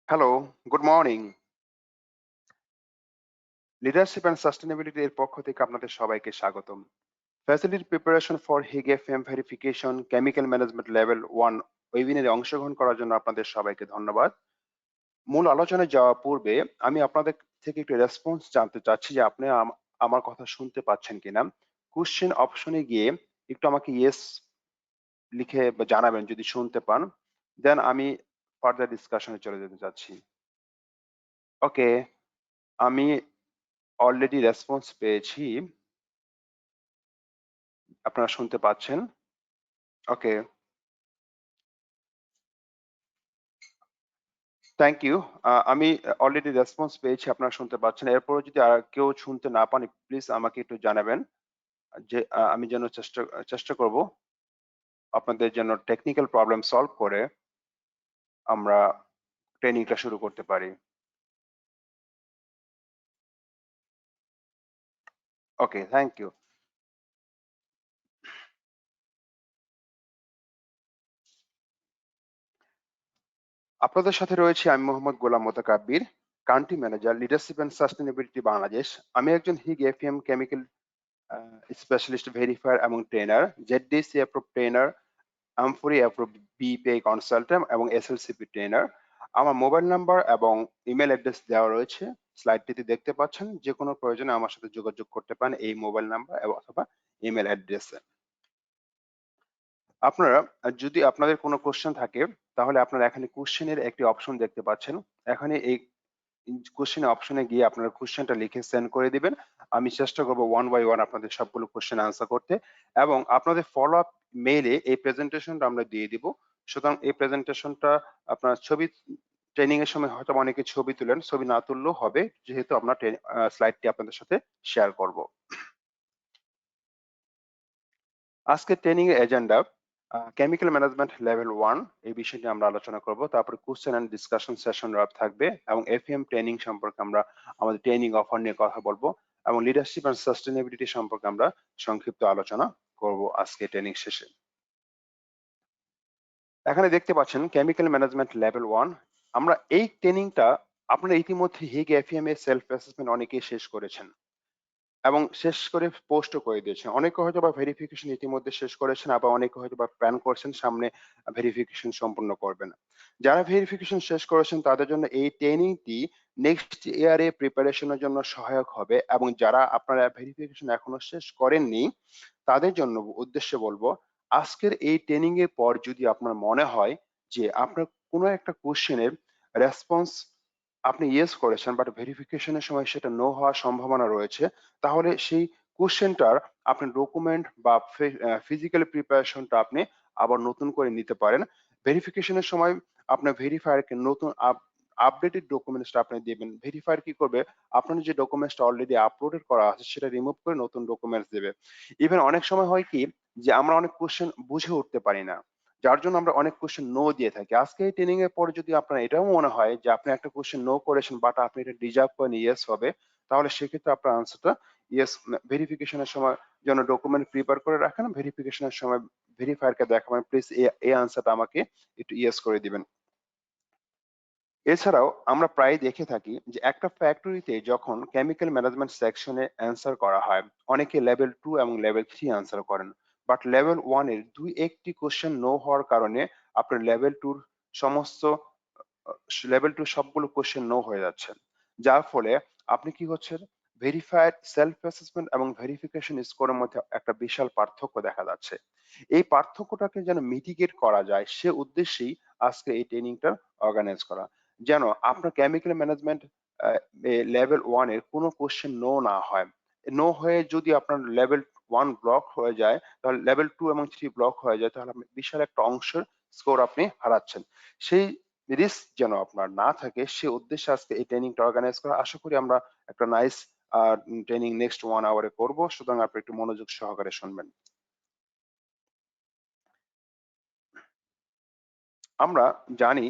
Hello, good morning. Leadership and sustainability এর পক্ষ থেকে আপনাদের সবাইকে স্বাগতম। Facility preparation for Higg FM verification chemical management level 1 ওয়েবিনারে অংশগ্রহণ করার জন্য আপনাদের সবাইকে ধন্যবাদ। মূল আলোচনায় যাওয়ার পূর্বে আমি আপনাদের থেকে একটু রেসপন্স জানতে চাচ্ছি যে আপনি আমার কথা শুনতে পাচ্ছেন কিনা। কোশ্চেন অপশনে গিয়ে একটু আমাকে ইয়েস লিখে বা জানাবেন যদি শুনতে পান। দেন আমি ফার্দার ডিসকাশনে চলে যেতে চাচ্ছি। ওকে, আমি অলরেডি রেসপন্স পেয়েছি। আপনারা শুনতে পাচ্ছেন? ওকে, থ্যাংক ইউ। আমি অলরেডি রেসপন্স পেয়েছি, আপনারা শুনতে পাচ্ছেন। এরপরেও যদি আর কেউ শুনতে না পান, প্লিজ আমাকে একটু জানাবেন যে আমি যেন চেষ্টা করব আপনাদের জন্য টেকনিক্যাল প্রবলেম সলভ করে আমরা ট্রেনিংটা শুরু করতে পারি। Okay, thank you. আপনাদের সাথে রয়েছি আমি Mohammad Golam Motakabbir, country manager leadership and sustainability Bangladesh. আমি একজন Higg FM chemical specialist verifier এবং trainer, ZDHC approve trainer, amfori approve BPI consultant এবং এসএলসিপি ট্রেনার। আমার মোবাইল নাম্বার এবং ইমেল অ্যাড্রেস দেওয়া রয়েছে, স্লাইডটিতে দেখতে পাচ্ছেন। যে কোনো প্রয়োজনে আমার সাথে যোগাযোগ করতে পারেন এই মোবাইল নাম্বার অথবা ইমেল অ্যাড্রেসে। আপনারা যদি আপনাদের কোনো কোশ্চেন থাকে তাহলে আপনারা এখানে কোশ্চেনের একটি অপশন দেখতে পাচ্ছেন। এখানে এই কোশ্চেন অপশনে গিয়ে আপনারা কোশ্চেনটা লিখে সেন্ড করে দিবেন। আমি চেষ্টা করব ওয়ান বাই ওয়ান আপনাদের সবগুলো কোশ্চেন আনসার করতে এবং আপনাদের ফলো আপ মেইলে এই প্রেজেন্টেশনটা আমরা দিয়ে দিব। সুতরাং এই প্রেজেন্টেশনটা আপনার ছবি ট্রেনিং এর সময় হয়তো অনেকে ছবি তুলেন, ছবি না তুললেও হবে যেহেতু আমরা স্লাইডটি আপনাদের সাথে শেয়ার করব। আজকে ট্রেনিং এর এজেন্ডা কেমিক্যাল ম্যানেজমেন্ট লেভেল 1 এই বিষয়টি আমরা আলোচনা করব। তারপরে কোশ্চেন এন্ড ডিসকাশন সেশন থাকবে এবং এফএম ট্রেনিং সম্পর্কে আমরা আমাদের ট্রেনিং অফার নিয়ে কথা বলবো এবং লিডারশিপ এন্ড সাস্টেনেবিলিটি সম্পর্কে আমরা সংক্ষিপ্ত আলোচনা করব আজকে ট্রেনিং শেষে। এখানে দেখতে পাচ্ছেন কেমিক্যাল ম্যানেজমেন্ট লেভেল 1। আমরা এই ট্রেনিংটা আপনারা ইতিমধ্যে হিগ এফএম এর সেলফ অ্যাসেসমেন্ট অনেকেই শেষ করেছেন এবং শেষ করে পোস্টও করে দিয়েছেন। অনেকে হয়তোবা ভেরিফিকেশন ইতিমধ্যে শেষ করেছেন, আবার অনেকে হয়তোবা প্ল্যান করছেন সামনে ভেরিফিকেশন সম্পূর্ণ করবেন। যারা ভেরিফিকেশন শেষ করেছেন তাদের জন্য এই ট্রেনিংটি নেক্সট ইয়ারে প্রিপারেশনের জন্য সহায়ক হবে এবং যারা আপনারা ভেরিফিকেশন এখনো শেষ করেননি তাদের জন্য উদ্দেশ্যে বলবো, আজকের এই ট্রেনিং এর পর যদি আপনার মনে হয় যে আপনার কোনো একটা কোশ্চেনের রেসপন্স আপনি ইয়েস করেছেন বাট ভেরিফিকেশনের সময় সেটা নো হওয়ার সম্ভাবনা রয়েছে, তাহলে সেই কোশ্চেনটার আপনি ডকুমেন্ট বা ফিজিক্যাল প্রিপারেশনটা আপনি আবার নতুন করে নিতে পারেন। ভেরিফিকেশনের সময় আপনার ভেরিফায়ারকে নতুন আপডেটেড ডকুমেন্টসটা আপনি দিবেন। ভেরিফায়ার কি করবে? আপনার যে ডকুমেন্টসটা অলরেডি আপলোডেড করা আছে সেটা রিমুভ করে নতুন ডকুমেন্টস দেবে। ইভেন অনেক সময় হয় কি যে আমরা অনেক কোশ্চেন বুঝে উঠতে পারি না, যার জন্য আমরা অনেক কোশ্চেন নো দিয়ে থাকি। আজকে এই ট্রেনিং এর পরে যদি আপনার এটাও মনে হয় যে আপনি একটা কোশ্চেন নো করেছেন বাট আপনি এটা ডিজার্ভ করেন ইয়েস হবে, তাহলে সেক্ষেত্রে আপনার আনসারটা ইয়েস। ভেরিফিকেশনের সময় যেন ডকুমেন্ট প্রিপেয়ার করে রাখেন, ভেরিফিকেশনের সময় ভেরিফায়ারকে দেখাবেন প্লিজ এই আনসারটা আমাকে একটু ইয়েস করে দিবেন। এছাড়াও আমরা প্রায় দেখে থাকি যে একটা ফ্যাক্টরিতে যখন কেমিক্যাল ম্যানেজমেন্ট সেকশনে অ্যান্সার করা হয়, অনেকে লেভেল 2 এবং লেভেল 3 অ্যান্সার করেন। বাট লেভেল 1 এর 2-1টি কোশ্চেন নো হওয়ার কারণে আপনার লেভেল 2 র সমস্ত লেভেল 2 সবগুলো কোশ্চেন নো হয়ে যাচ্ছে। যার ফলে আপনি কি হচ্ছেন, ভেরিফাইড সেলফ অ্যাসেসমেন্ট এবং ভেরিফিকেশন স্কোরের মধ্যে একটা বিশাল পার্থক্য দেখা যাচ্ছে। এই পার্থক্যটাকে যেন মিটিগেট করা যায় সে উদ্দেশ্যেই আজকে এই ট্রেনিংটা অর্গানাইজ করা। যেন আপনার কেমিক্যাল ম্যানেজমেন্ট লেভেল 1 এর কোনো কোশ্চেন নো না হয়। নো হয়ে যদি আপনার লেভেল 1 ব্লক হয়ে যায়, তাহলে লেভেল 2 এবং 3 ব্লক হয়ে যায়, তাহলে আপনি বিশাল একটা অংশের স্কোর আপনি হারাচ্ছেন। সেই রিস্ক যেন আপনার না থাকে সে উদ্দেশ্যে আজকে এই ট্রেনিংটা অর্গানাইজ করা। আশা করি আমরা একটা নাইস ট্রেনিং নেক্সট 1 আওয়ারে করব। সুতরাং আপনি একটু মনোযোগ সহকারে শুনবেন। আমরা জানি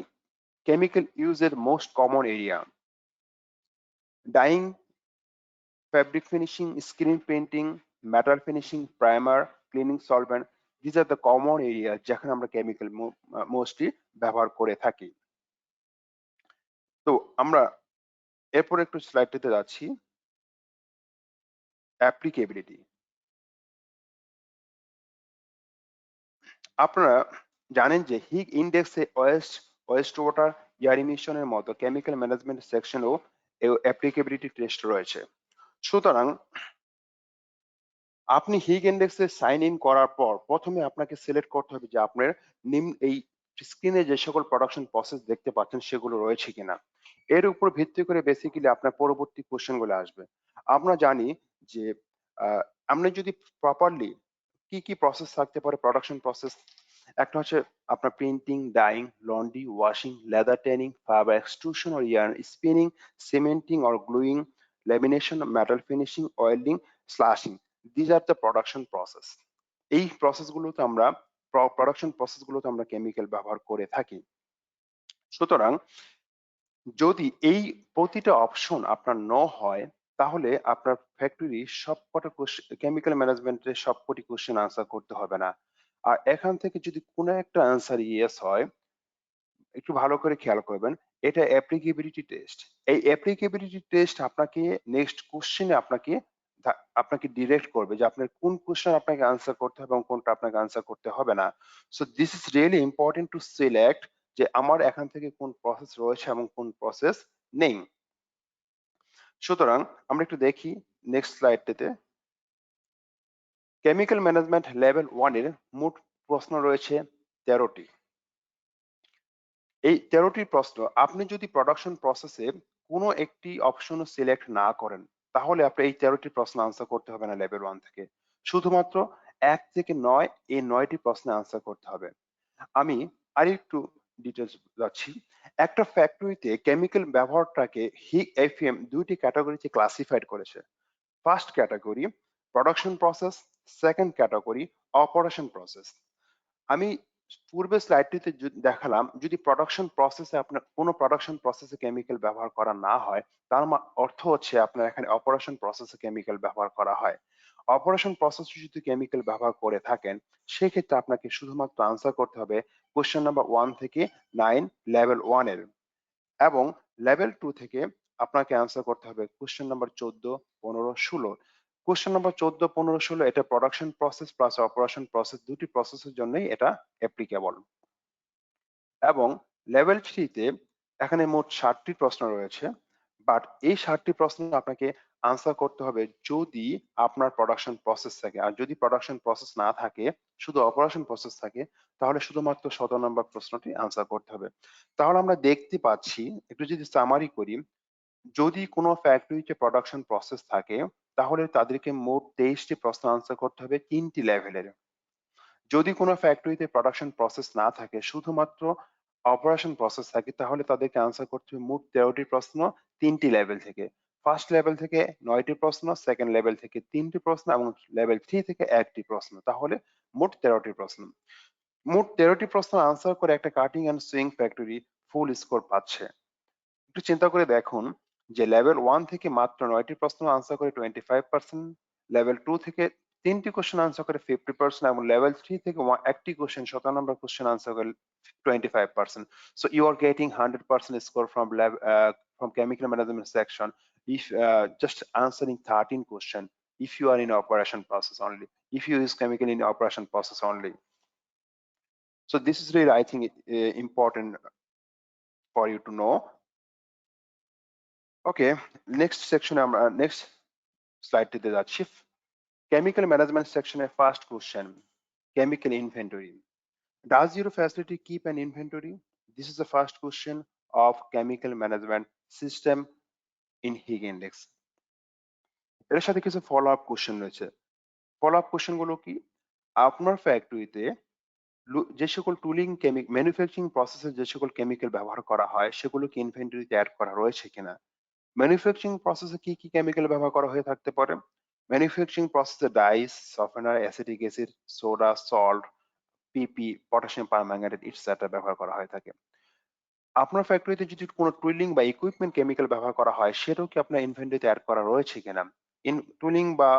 কেমিক্যাল ইউজের most common area dyeing, fabric finishing, screen painting, metal finishing, primer, cleaning solvent. These are the common areas যেখানে আমরা কেমিক্যাল মোস্টলি ব্যবহার করে থাকি। তো আমরা এরপর একটু স্লাইডটিতে যাচ্ছি, অ্যাপ্লিকেবিলিটি। আপনারা জানেন যে হিগ ইন্ডেক্সে ওয়েস্ট ওয়াটার, এয়ার ইমিশনের মতো কেমিক্যাল ম্যানেজমেন্ট সেকশনেও অ্যাপ্লিকেবিলিটি টেস্ট রয়েছে। সুতরাং আপনি হিগ ইন্ডেক্সে সাইন ইন করার পর প্রথমে আপনাকে সিলেক্ট করতে হবে যে আপনার এই স্ক্রিনে যে সকল প্রোডাকশন প্রসেস দেখতে পাচ্ছেন সেগুলো রয়েছে কিনা। এর উপর ভিত্তি করে বেসিক্যালি আপনার পরবর্তী কোশ্চেন গুলো আসবে। আমরা জানি যে আহ, আমরা যদি প্রপারলি কি কি প্রসেস থাকতে পারে প্রোডাকশন প্রসেস, একটা হচ্ছে আপনার printing, dyeing, laundry, washing, leather tanning, fibre extrusion or yarn spinning, cementing or gluing, lamination, metal finishing, welding, slashing. These are the production process. এই প্রসেসগুলোতে আমরা প্রোডাকশন প্রসেসগুলোতে আমরা কেমিক্যাল ব্যবহার করে থাকি। সুতরাং যদি এই প্রতিটা অপশন আপনার নো হয় তাহলে আপনার ফ্যাক্টরি সবকটা কেমিক্যাল ম্যানেজমেন্টের সবকটি কোশ্চেন আনসার করতে হবে না। আর এখান থেকে যদি কোনো একটা আনসার ইয়েস হয়, একটু ভালো করে খেয়াল করবেন, এটা অ্যাপ্লিকেবিলিটি টেস্ট। এই অ্যাপ্লিকেবিলিটি টেস্ট আপনাকে নেক্সট কোশ্চেনে আপনাকে ডিরেক্ট করবে যে আপনার কোন কোশ্চেন আপনাকে আনসার করতে হবে এবং কোনটা আপনাকে আনসার করতে হবে না। So this is really important to select যে আমার এখান থেকে কোন প্রসেস রয়েছে এবং কোন প্রসেস নেই। সুতরাং আমরা একটু দেখি নেক্সট স্লাইডটিতে, কেমিক্যাল ম্যানেজমেন্ট লেভেল 1 এর মোট প্রশ্ন রয়েছে 13টি। এই 13টি প্রশ্ন আপনি যদি প্রোডাকশন প্রসেসে কোনো একটি অপশন সিলেক্ট না করেন তাহলে আপনি এই 13টি প্রশ্ন আনসার করতে হবে না লেভেল 1 থেকে। শুধুমাত্র 1 থেকে 9 এই 9টি প্রশ্নে আনসার করতে হবে। আমি আরেকটু ডিটেলস যাচ্ছি। একটা ফ্যাক্টরিতে কেমিক্যাল ব্যবহারটাকে হিগ এফএম দুইটি ক্যাটাগরিতে ক্লাসিফাইড করেছে। First category production process, second category operation process. আমি পূর্বের স্লাইডটিতে দেখালাম যদি প্রোডাকশন প্রসেসে আপনার কোনো প্রোডাকশন প্রসেসে কেমিক্যাল ব্যবহার করা না হয় তার অর্থ হচ্ছে আপনার এখানে অপারেশন প্রসেসে কেমিক্যাল ব্যবহার করা হয়। অপারেশন প্রসেসে যদি কেমিক্যাল ব্যবহার করে থাকেন সেক্ষেত্রে আপনাকে শুধুমাত্র আনসার করতে হবে কোশ্চেন নাম্বার 1 থেকে 9 লেভেল 1 এর, এবং লেভেল 2 থেকে আপনাকে আনসার করতে হবে কোশ্চেন নাম্বার 14, 15, 16। কোশ্চেন নাম্বার 14, 15, 16 এটা production process plus operation process দুটি প্রসেসের জন্যই এটা অ্যাপ্লিকেবল। এবং লেভেল 3 তে এখানে মোট 60টি প্রশ্ন রয়েছে। বাট এই 60টি প্রশ্ন আপনাকে আনসার করতে হবে যদি আপনার প্রোডাকশন প্রসেস থাকে। আর যদি প্রোডাকশন প্রসেস না থাকে, শুধু অপারেশন প্রসেস থাকে, তাহলে শুধুমাত্র 17 নম্বর প্রশ্নটি আনসার করতে হবে। তাহলে আমরা দেখতে পাচ্ছি, একটু যদি সামারি করি, যদি কোনো ফ্যাক্টরিতে প্রোডাকশন প্রসেস থাকে তাহলে তাদেরকে মোট 23টি প্রশ্ন আনসার করতে হবে 3টি লেভেলের। যদি কোনো ফ্যাক্টরিতে প্রোডাকশন প্রসেস না থাকে, শুধুমাত্র অপারেশন প্রসেস থাকে, তাহলে তাদেরকে আনসার করতে হবে মোট 13টি প্রশ্ন 3টি লেভেল থেকে। ফার্স্ট লেভেল থেকে 9টি প্রশ্ন, সেকেন্ড লেভেল থেকে 3টি প্রশ্ন এবং লেভেল 3 থেকে 1টি প্রশ্ন। তাহলে মোট 13টি প্রশ্ন। মোট 13টি প্রশ্ন আনসার করে একটা cutting and swing factory full score পাচ্ছে। একটু চিন্তা করে দেখুন যে লেভেল 1 থেকে মাত্র 9টি প্রশ্ন আনসার করে 25%, লেভেল 2 থেকে 3টি কোশ্চেন আনসার করে 50% এবং লেভেল 3 থেকে একটি কোশ্চেন 17 নম্বর কোশ্চেন আনসার করে 25%. So you are getting 100% score from chemical management section if just answering 13 question if you are in operation process only, if you use chemical in operation process only. So this is really I think important for you to know. Okay, next সেকশনে আমরা next স্লাইডটিতে যাচ্ছি। Chemical management সেকশনের first question, chemical inventory. Does your facility keep an inventory? This is the first question of chemical management system in Higg index. এর সাথে কিছু follow up question রয়েছে। Follow up question গুলো কি? আপনার ফ্যাক্টরিতে যে সকল টুলিং ম্যানুফ্যাকচারিং প্রসেসে যে সকল কেমিক্যাল ব্যবহার করা হয় সেগুলো কি ইনভেন্টরিতে অ্যাড করা রয়েছে কিনা? ম্যানুফ্যাকচারিং প্রসেসে কি কি কেমিক্যাল ব্যবহার করা হয়ে থাকতে পারে? ম্যানুফ্যাকচারিং প্রসেসে dyes, softener, acetic acid, soda, salt, PP, potassium permanganate etcetera ব্যবহার করা হয়ে থাকে। আপনার ফ্যাক্টরিতে যদি কোনো টুলিং বা ইকুইপমেন্ট কেমিক্যাল ব্যবহার করা হয় সেটাও কি আপনার ইনভেন্টরিতে অ্যাড করা রয়েছে কিনা? টুলিং বা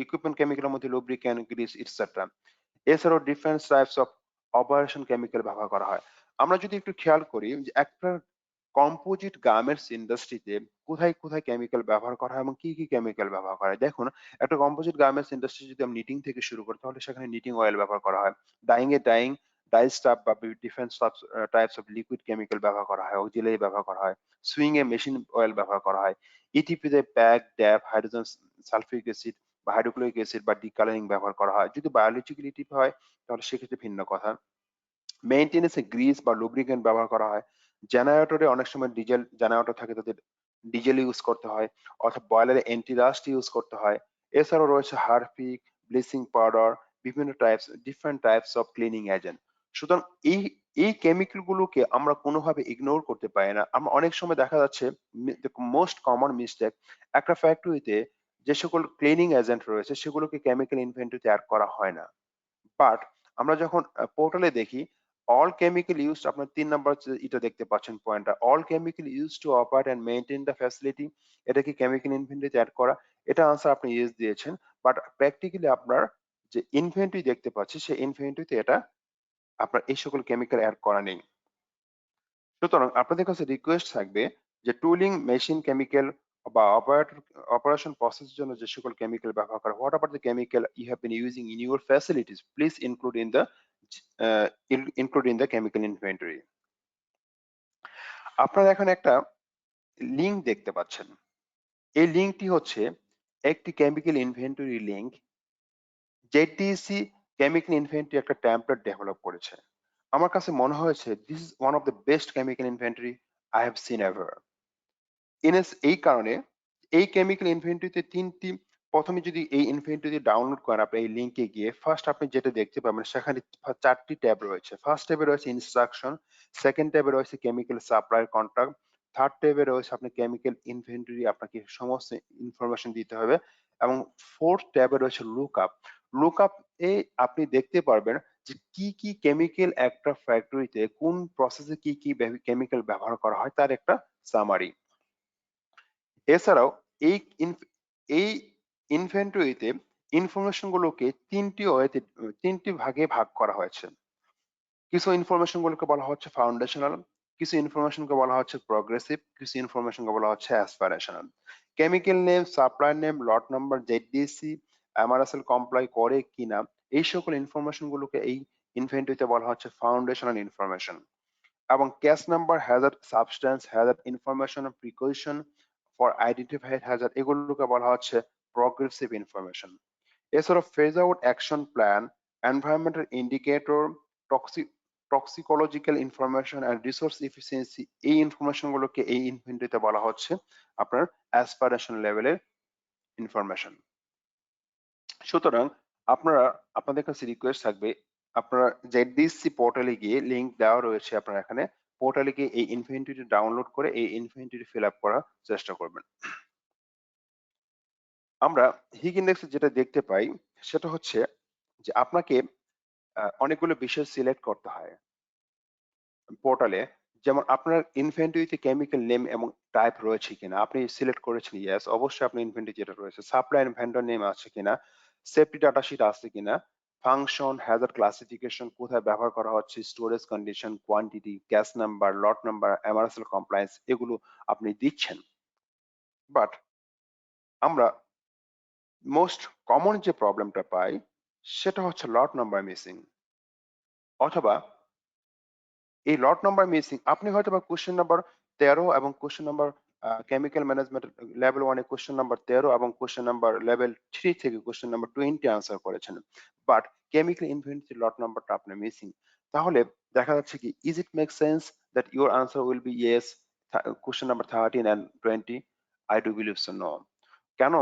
ইকুইপমেন্ট কেমিক্যালের মধ্যে লুব্রিক্যান্ট, গ্রিস ইটসেট্রা। এছাড়াও different types of operation chemical ব্যবহার করা হয়। আমরা যদি একটু খেয়াল করি যে একটা কম্পোজিট গার্মেন্টস ইন্ডাস্ট্রিতে কোথায় কোথায় কেমিক্যাল ব্যবহার করা হয় এবং কি কি কেমিক্যাল ব্যবহার করা হয়। দেখুন, একটা কম্পোজিট গার্মেন্টস ইন্ডাস্ট্রি যদি আমরা নিটিং থেকে শুরু করি তাহলে সেখানে নিটিং অয়েল ব্যবহার করা হয়। ডাইং ডাই স্টাফ বা different types of liquid chemical ব্যবহার করা হয়, অক্সিলারি ব্যবহার করা হয়, সুইং এ মেশিন অয়েল ব্যবহার করা হয়, ইটিপিতে প্যাক ড্যাপ হাইড্রোজেন সালফিউরিক অ্যাসিড বা হাইড্রোক্লোরিক অ্যাসিড বা ডিকালারিং ব্যবহার করা হয়। যদি বায়োলজিক্যালি হয় তাহলে সেক্ষেত্রে ভিন্ন কথা। মেইনটেনেন্সে গ্রিস বা লুব্রিকেন্ট ব্যবহার করা হয়। জেনারেটরে অনেক সময় ডিজেল জেনারেটর থাকে, তাদের ডিজেল ইউজ করতে হয়, অর্থাৎ বয়লারে অ্যান্টি রাস্ট ইউজ করতে হয়। এছাড়াও রয়েছে হারপিক, ব্লিচিং পাউডার, বিভিন্ন different types of cleaning agent. সুতরাং এই এই কেমিক্যাল গুলোকে আমরা কোনোভাবে ইগনোর করতে পারি না। আমরা অনেক সময় দেখা যাচ্ছে মোস্ট কমন মিস্টেক, একটা ফ্যাক্টরিতে যে সকল ক্লিনিং এজেন্ট রয়েছে সেগুলোকে কেমিক্যাল ইনভেন্টরিতে অ্যাড করা হয় না। বাট আমরা যখন পোর্টালে দেখি অল কেমিক্যাল ইউজড, আপনার ৩ নাম্বার এটা দেখতে পাচ্ছেন পয়েন্টটা। All chemical used to operate and maintain the facility, এটা কি কেমিক্যাল ইনভেন্টরিতে এড করা? এটা আনসার আপনি ইয়েস দিয়েছেন। বাট প্র্যাকটিক্যালি আপনার যে ইনভেন্টরি দেখতে পাচ্ছি সেই ইনভেন্টরিতে এটা আপনার এই সকল কেমিক্যাল এড করা নেই। সুতরাং আপনাদের কাছে রিকোয়েস্ট থাকবে যে টুলিং, মেশিন কেমিক্যাল বা অপারেশন প্রসেসের জন্য যে সকল কেমিক্যাল ব্যবহার করা, what are the chemical you have been using in your facilities, please include in the chemical inventory. আপনারা এখন একটা লিঙ্ক দেখতে পাচ্ছেন। এই লিঙ্কটি হচ্ছে একটি chemical inventory link. ZDHC chemical inventory একটা টেমপ্লেট ডেভেলপ করেছে। আমার কাছে মনে হয়েছে this is one of the best chemical inventory I have seen ever. এই কারণে এই কেমিক্যাল ইনভেন্টরিতে ৩টি, প্রথমে যদি এই ইনভেন্টরি ডাউনলোড করেন আপনি এই লিংকে গিয়ে ফার্স্ট আপনি যেটা দেখতে পাবেন সেখানে ৪টি ট্যাব রয়েছে। ফার্স্ট ট্যাবে রয়েছে ইনস্ট্রাকশন, সেকেন্ড ট্যাবে রয়েছে কেমিক্যাল সাপ্লাই কন্ট্রাক্ট, থার্ড ট্যাবে রয়েছে আপনার কেমিক্যাল ইনভেন্টরি, আপনাকে সমস্ত ইনফরমেশন দিতে হবে, এবং ফোর্থ ট্যাবে রয়েছে লুকআপ। লুকআপ এ আপনি দেখতে পারবেন যে কি কি কেমিক্যাল একটা ফ্যাক্টরিতে কোন প্রসেসে কি কি কেমিক্যাল ব্যবহার করা হয় তার একটা সামারি। এছাড়াও এই এই ইনভেন্টরিতে ইনফরমেশন গুলোকে ৩টি ভাগে ভাগ করা হয়েছে। কিছু ইনফরমেশন গুলোকে বলা হচ্ছে ফাউন্ডেশনাল, কিছু ইনফরমেশনকে বলা হচ্ছে প্রগ্রেসিভ, কিছু ইনফরমেশনকে বলা হচ্ছে aspirational. Chemical name, supply name, lot number, ZDHC, MRSL comply করে কিনা, এই সকল ইনফরমেশন গুলোকে এই ইনভেন্টরিতে বলা হচ্ছে ফাউন্ডেশনাল ইনফরমেশন। এবং CAS number, hazard substance, hazard information, precaution for identified hazard, এগুলোকে বলা হচ্ছে প্রগ্রেসিভ ইনফরমেশন। এছাড়াও phase out action plan, environmental indicator, toxicological information and resource efficiency, এই ইনফরমেশন গুলোকে এই ইনভেন্টরিতে বলা হচ্ছে আপনার অ্যাসপিরেশন লেভেলের ইনফরমেশন। সুতরাং আপনারা, আপনাদের কাছে রিকোয়েস্ট থাকবে আপনারা জেডিসি পোর্টালে গিয়ে, লিংক দেওয়া রয়েছে আপনারা এখানে, পোর্টালে গিয়ে এই ইনভেন্টরি ডাউনলোড করে এই ইনভেন্টরি ফিল আপ করার চেষ্টা করবেন। আমরা হিগ ইন্ডেক্সে যেটা দেখতে পাই সেটা হচ্ছে যে আপনাকে অনেকগুলো বিষয় সিলেক্ট করতে হয় পোর্টালে। যেমন আপনার ইনভেন্টরিতে কেমিক্যাল নেম এবং টাইপ রয়েছে কিনা, আপনি সিলেক্ট করেছেন ইয়েস, অবশ্যই আপনার ইনভেন্টরি যেটা রয়েছে। সাপ্লাই এন্ড ভেন্ডর নেম আছে কিনা, সেফটি ডাটা শিট আছে কিনা, ফাংশন, হ্যাজার্ড ক্লাসিফিকেশন, কোথায় ব্যবহার করা হচ্ছে, storage condition, quantity, CAS number, lot number, MRSL compliance, এগুলো আপনি দিচ্ছেন। বাট আমরা মোস্ট কমন যে প্রবলেমটা পাই সেটা হচ্ছে লট নাম্বার মিসিং, অথবা এই লট নাম্বার মিসিং আপনি হয়তো বা কোশ্চেন নাম্বার 13 এবং question number chemical management level 1 এ কোশ্চেন নাম্বার 13 এবং কোশ্চেন নাম্বার লেভেল 3 থেকে কোশ্চেন নাম্বার 20 আনসার করেছেন। বাট কেমিক্যাল ইনভেন্টরি লট নাম্বারটা আপনার মিসিং। তাহলে দেখা যাচ্ছে কি, is it make sense that your answer will be yes question number 13 and 20? I do believe so no. কেন?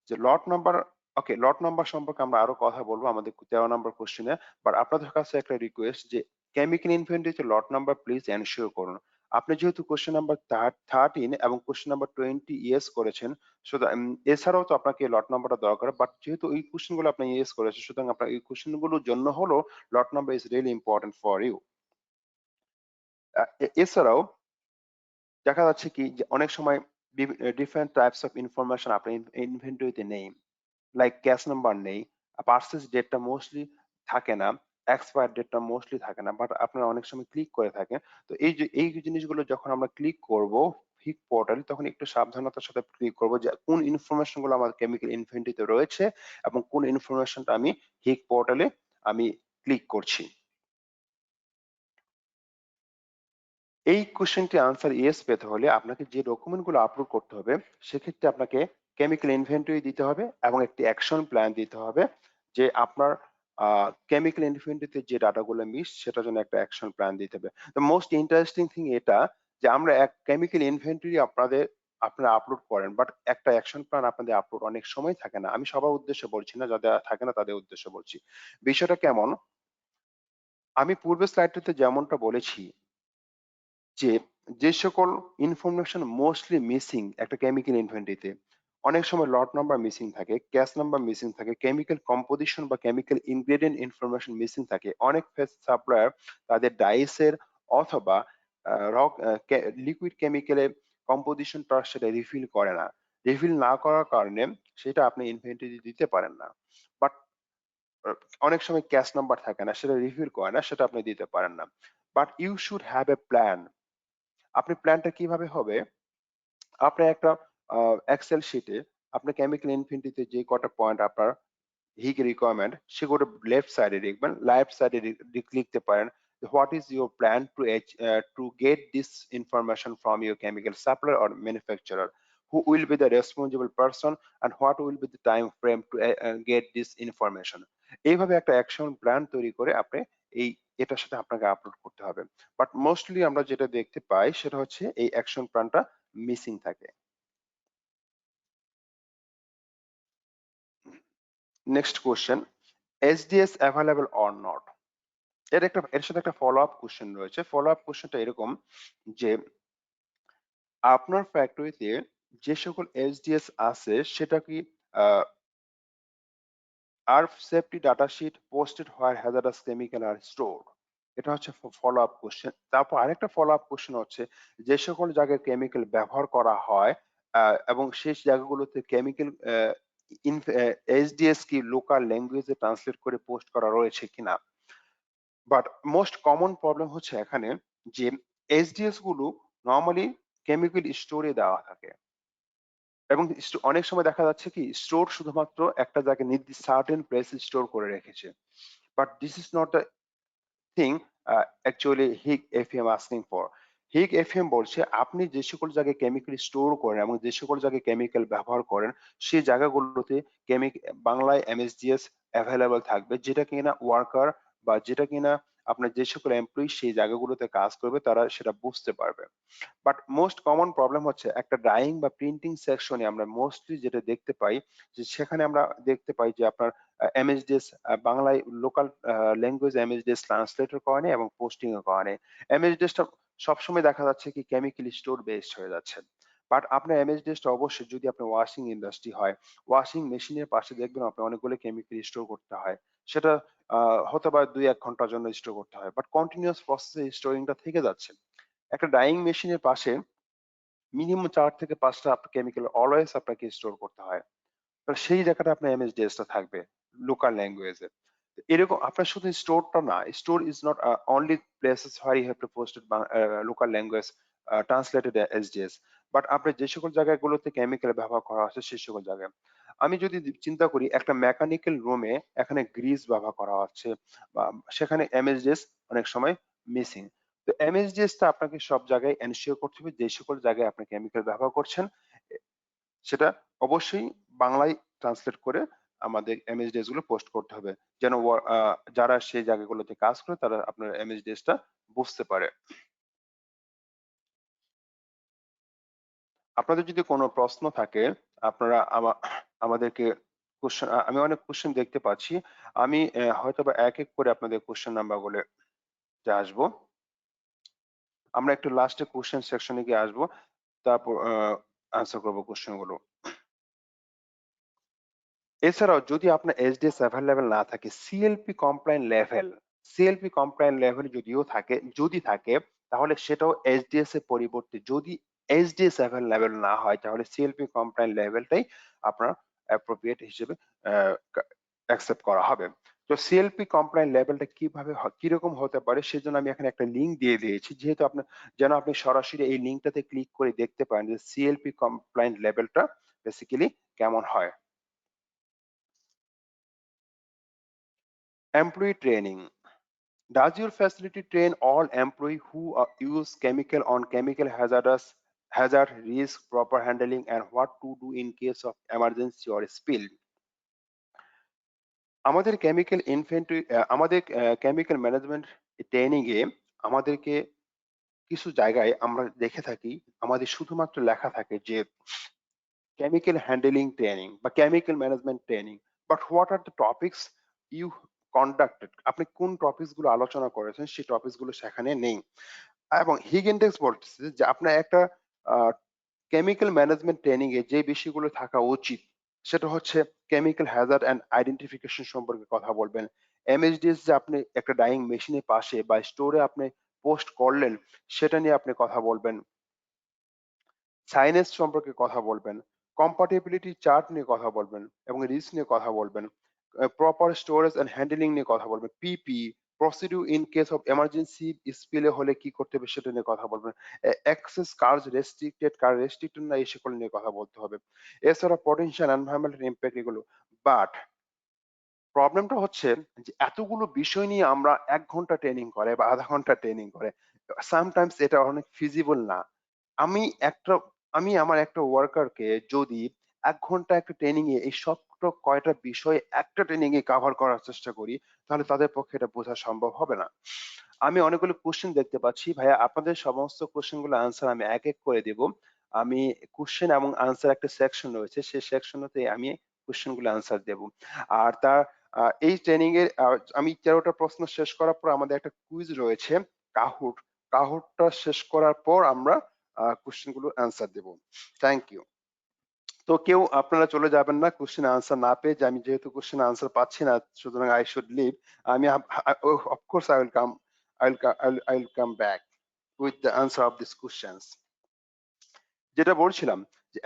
যে লট নাম্বার, ওকে, লট নাম্বার সম্পর্কে আমরা আরো কথা বলবো আমাদের 13 নাম্বার কোশ্চেনে। বাট আপনাদের কাছে একটা রিকোয়েস্ট যে কেমিক্যাল ইনভেন্টরিতে লট নাম্বার প্লিজ এনশিওর করুন। আপনি যেহেতু কোশ্চেন নাম্বার 13 এবং কোশ্চেন নাম্বার 20 ইয়েস করেছেন, সুতরাং এছাড়াও তো আপনাকে লট নাম্বারটা দরকার, বাট যেহেতু এই কোশ্চেন গুলো আপনি ইয়েস করেছেন সুতরাং আপনার এই কোশ্চেন গুলোর জন্য হলো lot number is really important for you. এছাড়াও দেখা যাচ্ছে কি যে অনেক সময় ডিফারেন্ট টাইপস অফ ইনফরমেশন আপনার ইনভেন্টরিতে নেই, লাইক ক্যাশ নাম্বার নেই, পার্সেস ডেটটা মোস্টলি থাকে না, এক্সপায়ার ডেটটা মোস্টলি থাকে না, বাট আপনারা অনেক সময় ক্লিক করে থাকেন। তো এই জিনিসগুলো যখন আমরা ক্লিক করব হিক পোর্টালে, তখন একটু সাবধানতার সাথে ক্লিক করব যে কোন ইনফরমেশন গুলো আমার কেমিক্যাল ইনভেন্টরিতে রয়েছে এবং কোন ইনফরমেশনটা আমি হিক পোর্টালে আমি ক্লিক করছি। এই কোশ্চেনটি আনসার ইয়েস পেতে হলে আপনাকে যে ডকুমেন্ট গুলো আপলোড করতে হবে, সেক্ষেত্রে আপনাকে কেমিক্যাল ইনভেন্টরি দিতে হবে এবং একটি অ্যাকশন প্ল্যান দিতে হবে যে আপনার কেমিক্যাল ইনভেন্টরিতে যে ডাটাগুলো মিস সেটার জন্য একটা অ্যাকশন প্ল্যান দিতে হবে। তো মোস্ট ইন্টারেস্টিং থিং এটা যে আমরা এক কেমিক্যাল ইনভেন্টরি আপনারা আপলোড করেন, বাট একটা অ্যাকশন প্ল্যান আপনাদের আপলোড অনেক সময় থাকে না। আমি সবার উদ্দেশ্যে বলছি না, যাদের থাকে না তাদের উদ্দেশ্যে বলছি। বিষয়টা কেমন, আমি পূর্বের স্লাইডটিতে যেমনটা বলেছি যে যে সকল ইনফরমেশন মোস্টলি মিসিং একটা কেমিক্যাল ইনভেন্টরিতে, অনেক সময় লট নাম্বার মিসিং থাকে, ক্যাশ নাম্বার মিসিং থাকে, কেমিক্যাল কম্পোজিশন বা কেমিক্যাল ইনগ্রেডিয়েন্ট ইনফরমেশন মিসিং থাকে। অনেক সাপ্লায়ার তাদের ডাইসের অথবা রক লিকুইড কেমিক্যালের কম্পোজিশনটা সেটা রিফিল করে না। রিফিল না করার কারণে সেটা আপনি ইনভেন্টরি দিতে পারেন না। বাট অনেক সময় ক্যাশ নাম্বার থাকে না, সেটা রিফিল করে না, সেটা আপনি দিতে পারেন না। But you should have a plan. আপনি প্ল্যানটা কিভাবে হবে, আপনি একটা এক্সেল শিটে আপনি কেমিক্যাল ইনফিনিটিতে যে কটা পয়েন্ট আপনার হিগ রিকোয়ারমেন্ট সেগুলো লেফট সাইডে লিখবেন, রাইট সাইডে লিখতে পারেন what is your plan to get this information from your chemical supplier or manufacturer, who will be the responsible person and what will be the time frame to get this information। এইভাবে একটা action plan তৈরি করে আপনি এই এটার সাথে আপনাকে upload করতে হবে। বাট মোস্টলি আমরা যেটা দেখতে পাই সেটা হচ্ছে এই অ্যাকশন প্ল্যানটা মিসিং থাকে। Next question, SDS available or not. এর সাথে একটা ফলো আপ কোশ্চেন রয়েছে। ফলো আপ কোশ্চেনটা এরকম যে আপনার ফ্যাক্টরিতে যে সকল এসডিএস আছে সেটা কি আর সেফটি ডাটা শিট পোস্টেড হোয়ার হ্যাজার্ডাস কেমিক্যাল আর স্টোর। এটা হচ্ছে ফলো আপ কোশ্চেন। তারপর আরেকটা ফলো আপ কোশ্চেন হচ্ছে যে সকল জায়গায় কেমিক্যাল ব্যবহার করা হয় এবং সেই জায়গাগুলোতে কেমিক্যাল এসডিএস কি লোকাল ল্যাঙ্গুয়েজে ট্রান্সলেট করে পোস্ট করা রয়েছে কিনা। বাট মোস্ট কমন প্রবলেম হচ্ছে এখানে যে এসডিএস গুলো নরমালি কেমিক্যাল স্টোরে দেওয়া থাকে এবং অনেক সময় দেখা যাচ্ছে কি স্টোর শুধুমাত্র একটা জায়গায় নির্দিষ্ট সার্টেন প্লেস স্টোর করে রেখেছে। But this is not the thing actually Higg FM asking for. Higg FM বলছে আপনি যে সকল জায়গায় কেমিক্যাল স্টোর করেন এবং যে সকল জায়গায় কেমিক্যাল ব্যবহার করেন সেই জায়গাগুলোতে বাংলায় এমএসডিএস অ্যাভেলেবল থাকবে, যেটা কিনা ওয়ার্কার বা যেটা কিনা আপনার যে সকল এমপ্লয়ি সেই জায়গাগুলোতে কাজ করবে তারা সেটা বুঝতে পারবে। বাট মোস্ট কমন প্রবলেম হচ্ছে একটা ড্রাইং বা প্রিন্টিং সেকশনে আমরা মোস্টলি যেটা দেখতে পাই যে সেখানে আমরা দেখতে পাই যে আপনার এমএসডিএস বাংলায় লোকাল ল্যাঙ্গুয়েজ এমএসডিএস ট্রান্সলেটর করা নেই এবং পোস্টিং ও করা নেই। এমএসডিএসটা সবসময় দেখা যাচ্ছে কি কেমিক্যাল স্টোর বেসড হয়ে যাচ্ছে। বাট আপনার এমএসডিএসটা অবশ্যই যদি আপনার ওয়াশিং ইন্ডাস্ট্রি হয়, ওয়াশিং মেশিনের পাশে দেখবেন আপনার অনেকগুলো কেমিক্যাল স্টোর করতে হয়। সেটা হতে পারে ২-১ ঘন্টার জন্য স্টোর করতে হয়। বাট কন্টিনিউয়াস প্রসেসে স্টোরিংটা থেকে যাচ্ছে। একটা ডাইং মেশিনের পাশে মিনিমাম ৪ থেকে ৫ টা কেমিক্যাল অলওয়েজ আপনাকে স্টোর করতে হয়। তো সেই জায়গাটা আপনার এমএসডিএস টা থাকবে লোকাল ল্যাঙ্গুয়েজ এ। এরকম আপনার শুধু স্টোরটা না, store is not only places where you have to post local language translated SDS. But আপনি যে সকল জায়গাগুলোতে কেমিক্যাল ব্যবহার করা হচ্ছে সেই সকল জায়গায়। আমি যদি চিন্তা করি একটা মেকানিক্যাল রুমে এখানে গ্রিস ব্যবহার করা হচ্ছে বা সেখানে এমএসডিএস অনেক সময় মিসিং। তো এমএসডিএস টা আপনাকে সব জায়গায় এনশিওর করতে হবে যে সকল জায়গায় আপনি কেমিক্যাল ব্যবহার করছেন সেটা অবশ্যই বাংলায় ট্রান্সলেট করে আমাদের এমএসডিএস গুলো পোস্ট করতে হবে। যেন যারা সেই জায়গাগুলোতে কাজ করে তারা আপনার এমএসডিএস টা বুঝতে পারে। আপনাদের যদি কোনো প্রশ্ন থাকে আপনারা আমাদেরকে কোশ্চেন আমি অনেক কোশ্চেন দেখতে পাচ্ছি। আমি হয়তোবা এক, এক করে আপনাদের কোশ্চেন নাম্বার গুলো আসবো। আমরা একটু লাস্টে কোশ্চেন সেকশনে গিয়ে আসবো। তারপর আনসার করব কোশ্চেন গুলো। এছাড়াও যদি আপনার এসডিএস এভেইলেবল না থাকে, সিএলপি কমপ্লায়েন্ট লেভেল যদি থাকে তাহলে সেটাও এসডিএস এর পরিবর্তে যদি এসডিএস এভেইলেবল না হয় তাহলে সিএলপি কমপ্লায়েন্ট লেভেলটাই আপনার অ্যাপ্রোপ্রিয়েট হিসেবে অ্যাকসেপ্ট করা হবে। তো সিএলপি কমপ্লায়েন্ট লেভেলটা কিরকম হতে পারে সেজন্য আমি এখানে একটা লিংক দিয়ে দিয়েছি। যেহেতু যেন আপনি সরাসরি এই লিংকটাতে ক্লিক করে দেখতে পারেন যে সিএলপি কমপ্লায়েন্ট লেভেলটা বেসিক্যালি কেমন হয়। Employee training. Does your facility train all employee who use chemical on chemical hazard risk proper handling and what to do in case of emergency or spill? আমাদের আমাদের chemical management training এ আমাদেরকে কিছু জায়গায় আমরা দেখে থাকি আমাদের শুধুমাত্র লেখা থাকে যে chemical handling training বা chemical management training, but what are the topics you conducted, আপনি কোন টপিকস গুলো আলোচনা করেছেন সেই টপিকস গুলো সেখানে নেই। এবং হিগিনডেক্স বলতেছে যে আপনার একটা কেমিক্যাল ম্যানেজমেন্ট ট্রেনিং এ যে বিষয়গুলো থাকা উচিত সেটা হচ্ছে কেমিক্যাল হ্যাজার্ড অ্যান্ড আইডেন্টিফিকেশন সম্পর্কে কথা বলবেন। এমএইচডিএস যে আপনি একটা ডাইং মেশিনের পাশে বা স্টোরে আপনি পোস্ট করলেন সেটা নিয়ে আপনি কথা বলবেন। সাইনেজ সম্পর্কে কথা বলবেন, কম্পাটিবিলিটি চার্ট নিয়ে কথা বলবেন এবং রিস্ক নিয়ে কথা বলবেন, প্রপার স্টোরেজ এন্ড হ্যান্ডলিং নিয়ে কথা বলবেন, PP procedure in case of emergency স্পিলে হলে কি করতে হবে সেটা নিয়ে কথা বলবেন, অ্যাক্সেস কার রেস্ট্রিক্টেড না এই সকল নিয়ে কথা বলতে হবে। এছাড়া পটেনশিয়াল এনভায়রনমেন্টাল ইম্প্যাক্ট এগুলো। বাট প্রবলেমটা হচ্ছে যে এতগুলো বিষয় নিয়ে আমরা ১ ঘন্টা ট্রেনিং করে বা ০.৫ ঘন্টা ট্রেনিং করে। সামটাইমস এটা অনেক ফিজিবল না। আমি একটা আমি আমার একটা ওয়ার্কারকে যদি ১ ঘন্টা একটা ট্রেনিং এ এই কয়টা বিষয় একটা ট্রেনিং এ কভার করার চেষ্টা করি, তাহলে তাদের পক্ষে এটা বোঝা সম্ভব হবে না। আমি অনেকগুলো কোয়েশ্চেন দেখতে পাচ্ছি। ভাইয়া আপনাদের সমস্ত কোয়েশ্চেন গুলো আনসার আমি এক করে দেব। আমি কোয়েশ্চেন এবং আনসার একটা সেকশন রয়েছে। সেই সেকশনতে আমি কোয়েশ্চেন গুলো আনসার দেব। আর তার এই ট্রেনিং এর আমি ১৩ টা প্রশ্ন শেষ করার পর আমাদের একটা কুইজ রয়েছে কাহুট। কাহুটটা শেষ করার পর আমরা কোয়েশ্চেন গুলোর আনসার দেব। Thank you. তো কেউ আপনারা চলে যাবেন না কোয়েশ্চেন আনসার না পেয়ে, যে আমি যেহেতু কোয়েশ্চেন আনসার পাচ্ছি না সুতরাং আই শুড লিভ। আমি of course I will come back with the answer of these questions. যেটা বলছিলাম যে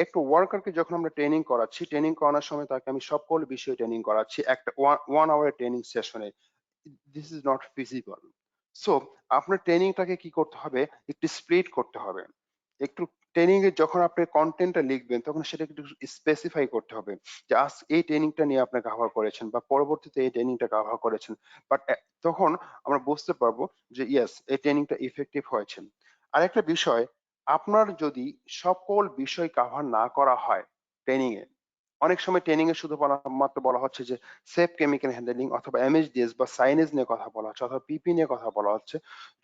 একটা ওয়ার্কারকে যখন আমরা ট্রেনিং করাচ্ছি, ট্রেনিং করানোর সময় তাকে আমি সকল বিষয়ে ট্রেনিং করাচ্ছি একটা 1 আওয়ারের ট্রেনিং সেশনে। This is not feasible. So আপনার ট্রেনিংটাকে কি করতে হবে, একটু স্প্লিট করতে হবে। একটু ট্রেনিং এ যখন আপনি কন্টেন্টটা লিখবেন তখন সেটা একটু স্পেসিফাই করতে হবে যে আজ এই ট্রেনিংটা নিয়ে আপনি কভার করেছেন বা পরবর্তীতে এই ট্রেনিংটা কভার করেছেন। বাট তখন আমরা বুঝতে পারবো যে ইয়েস এই ট্রেনিংটা ইফেক্টিভ হয়েছে। আরেকটা বিষয়, আপনার যদি সকল বিষয় কভার না করা হয় ট্রেনিং এ, অনেক সময় ট্রেনিং এ শুধু মাত্র বলা হচ্ছে যে সেফ কেমিক্যাল হ্যান্ডলিং অথবা এমএইচডিএস বা সাইনেজ নিয়ে কথা বলা হচ্ছে অথবা পিপি নিয়ে কথা বলা হচ্ছে।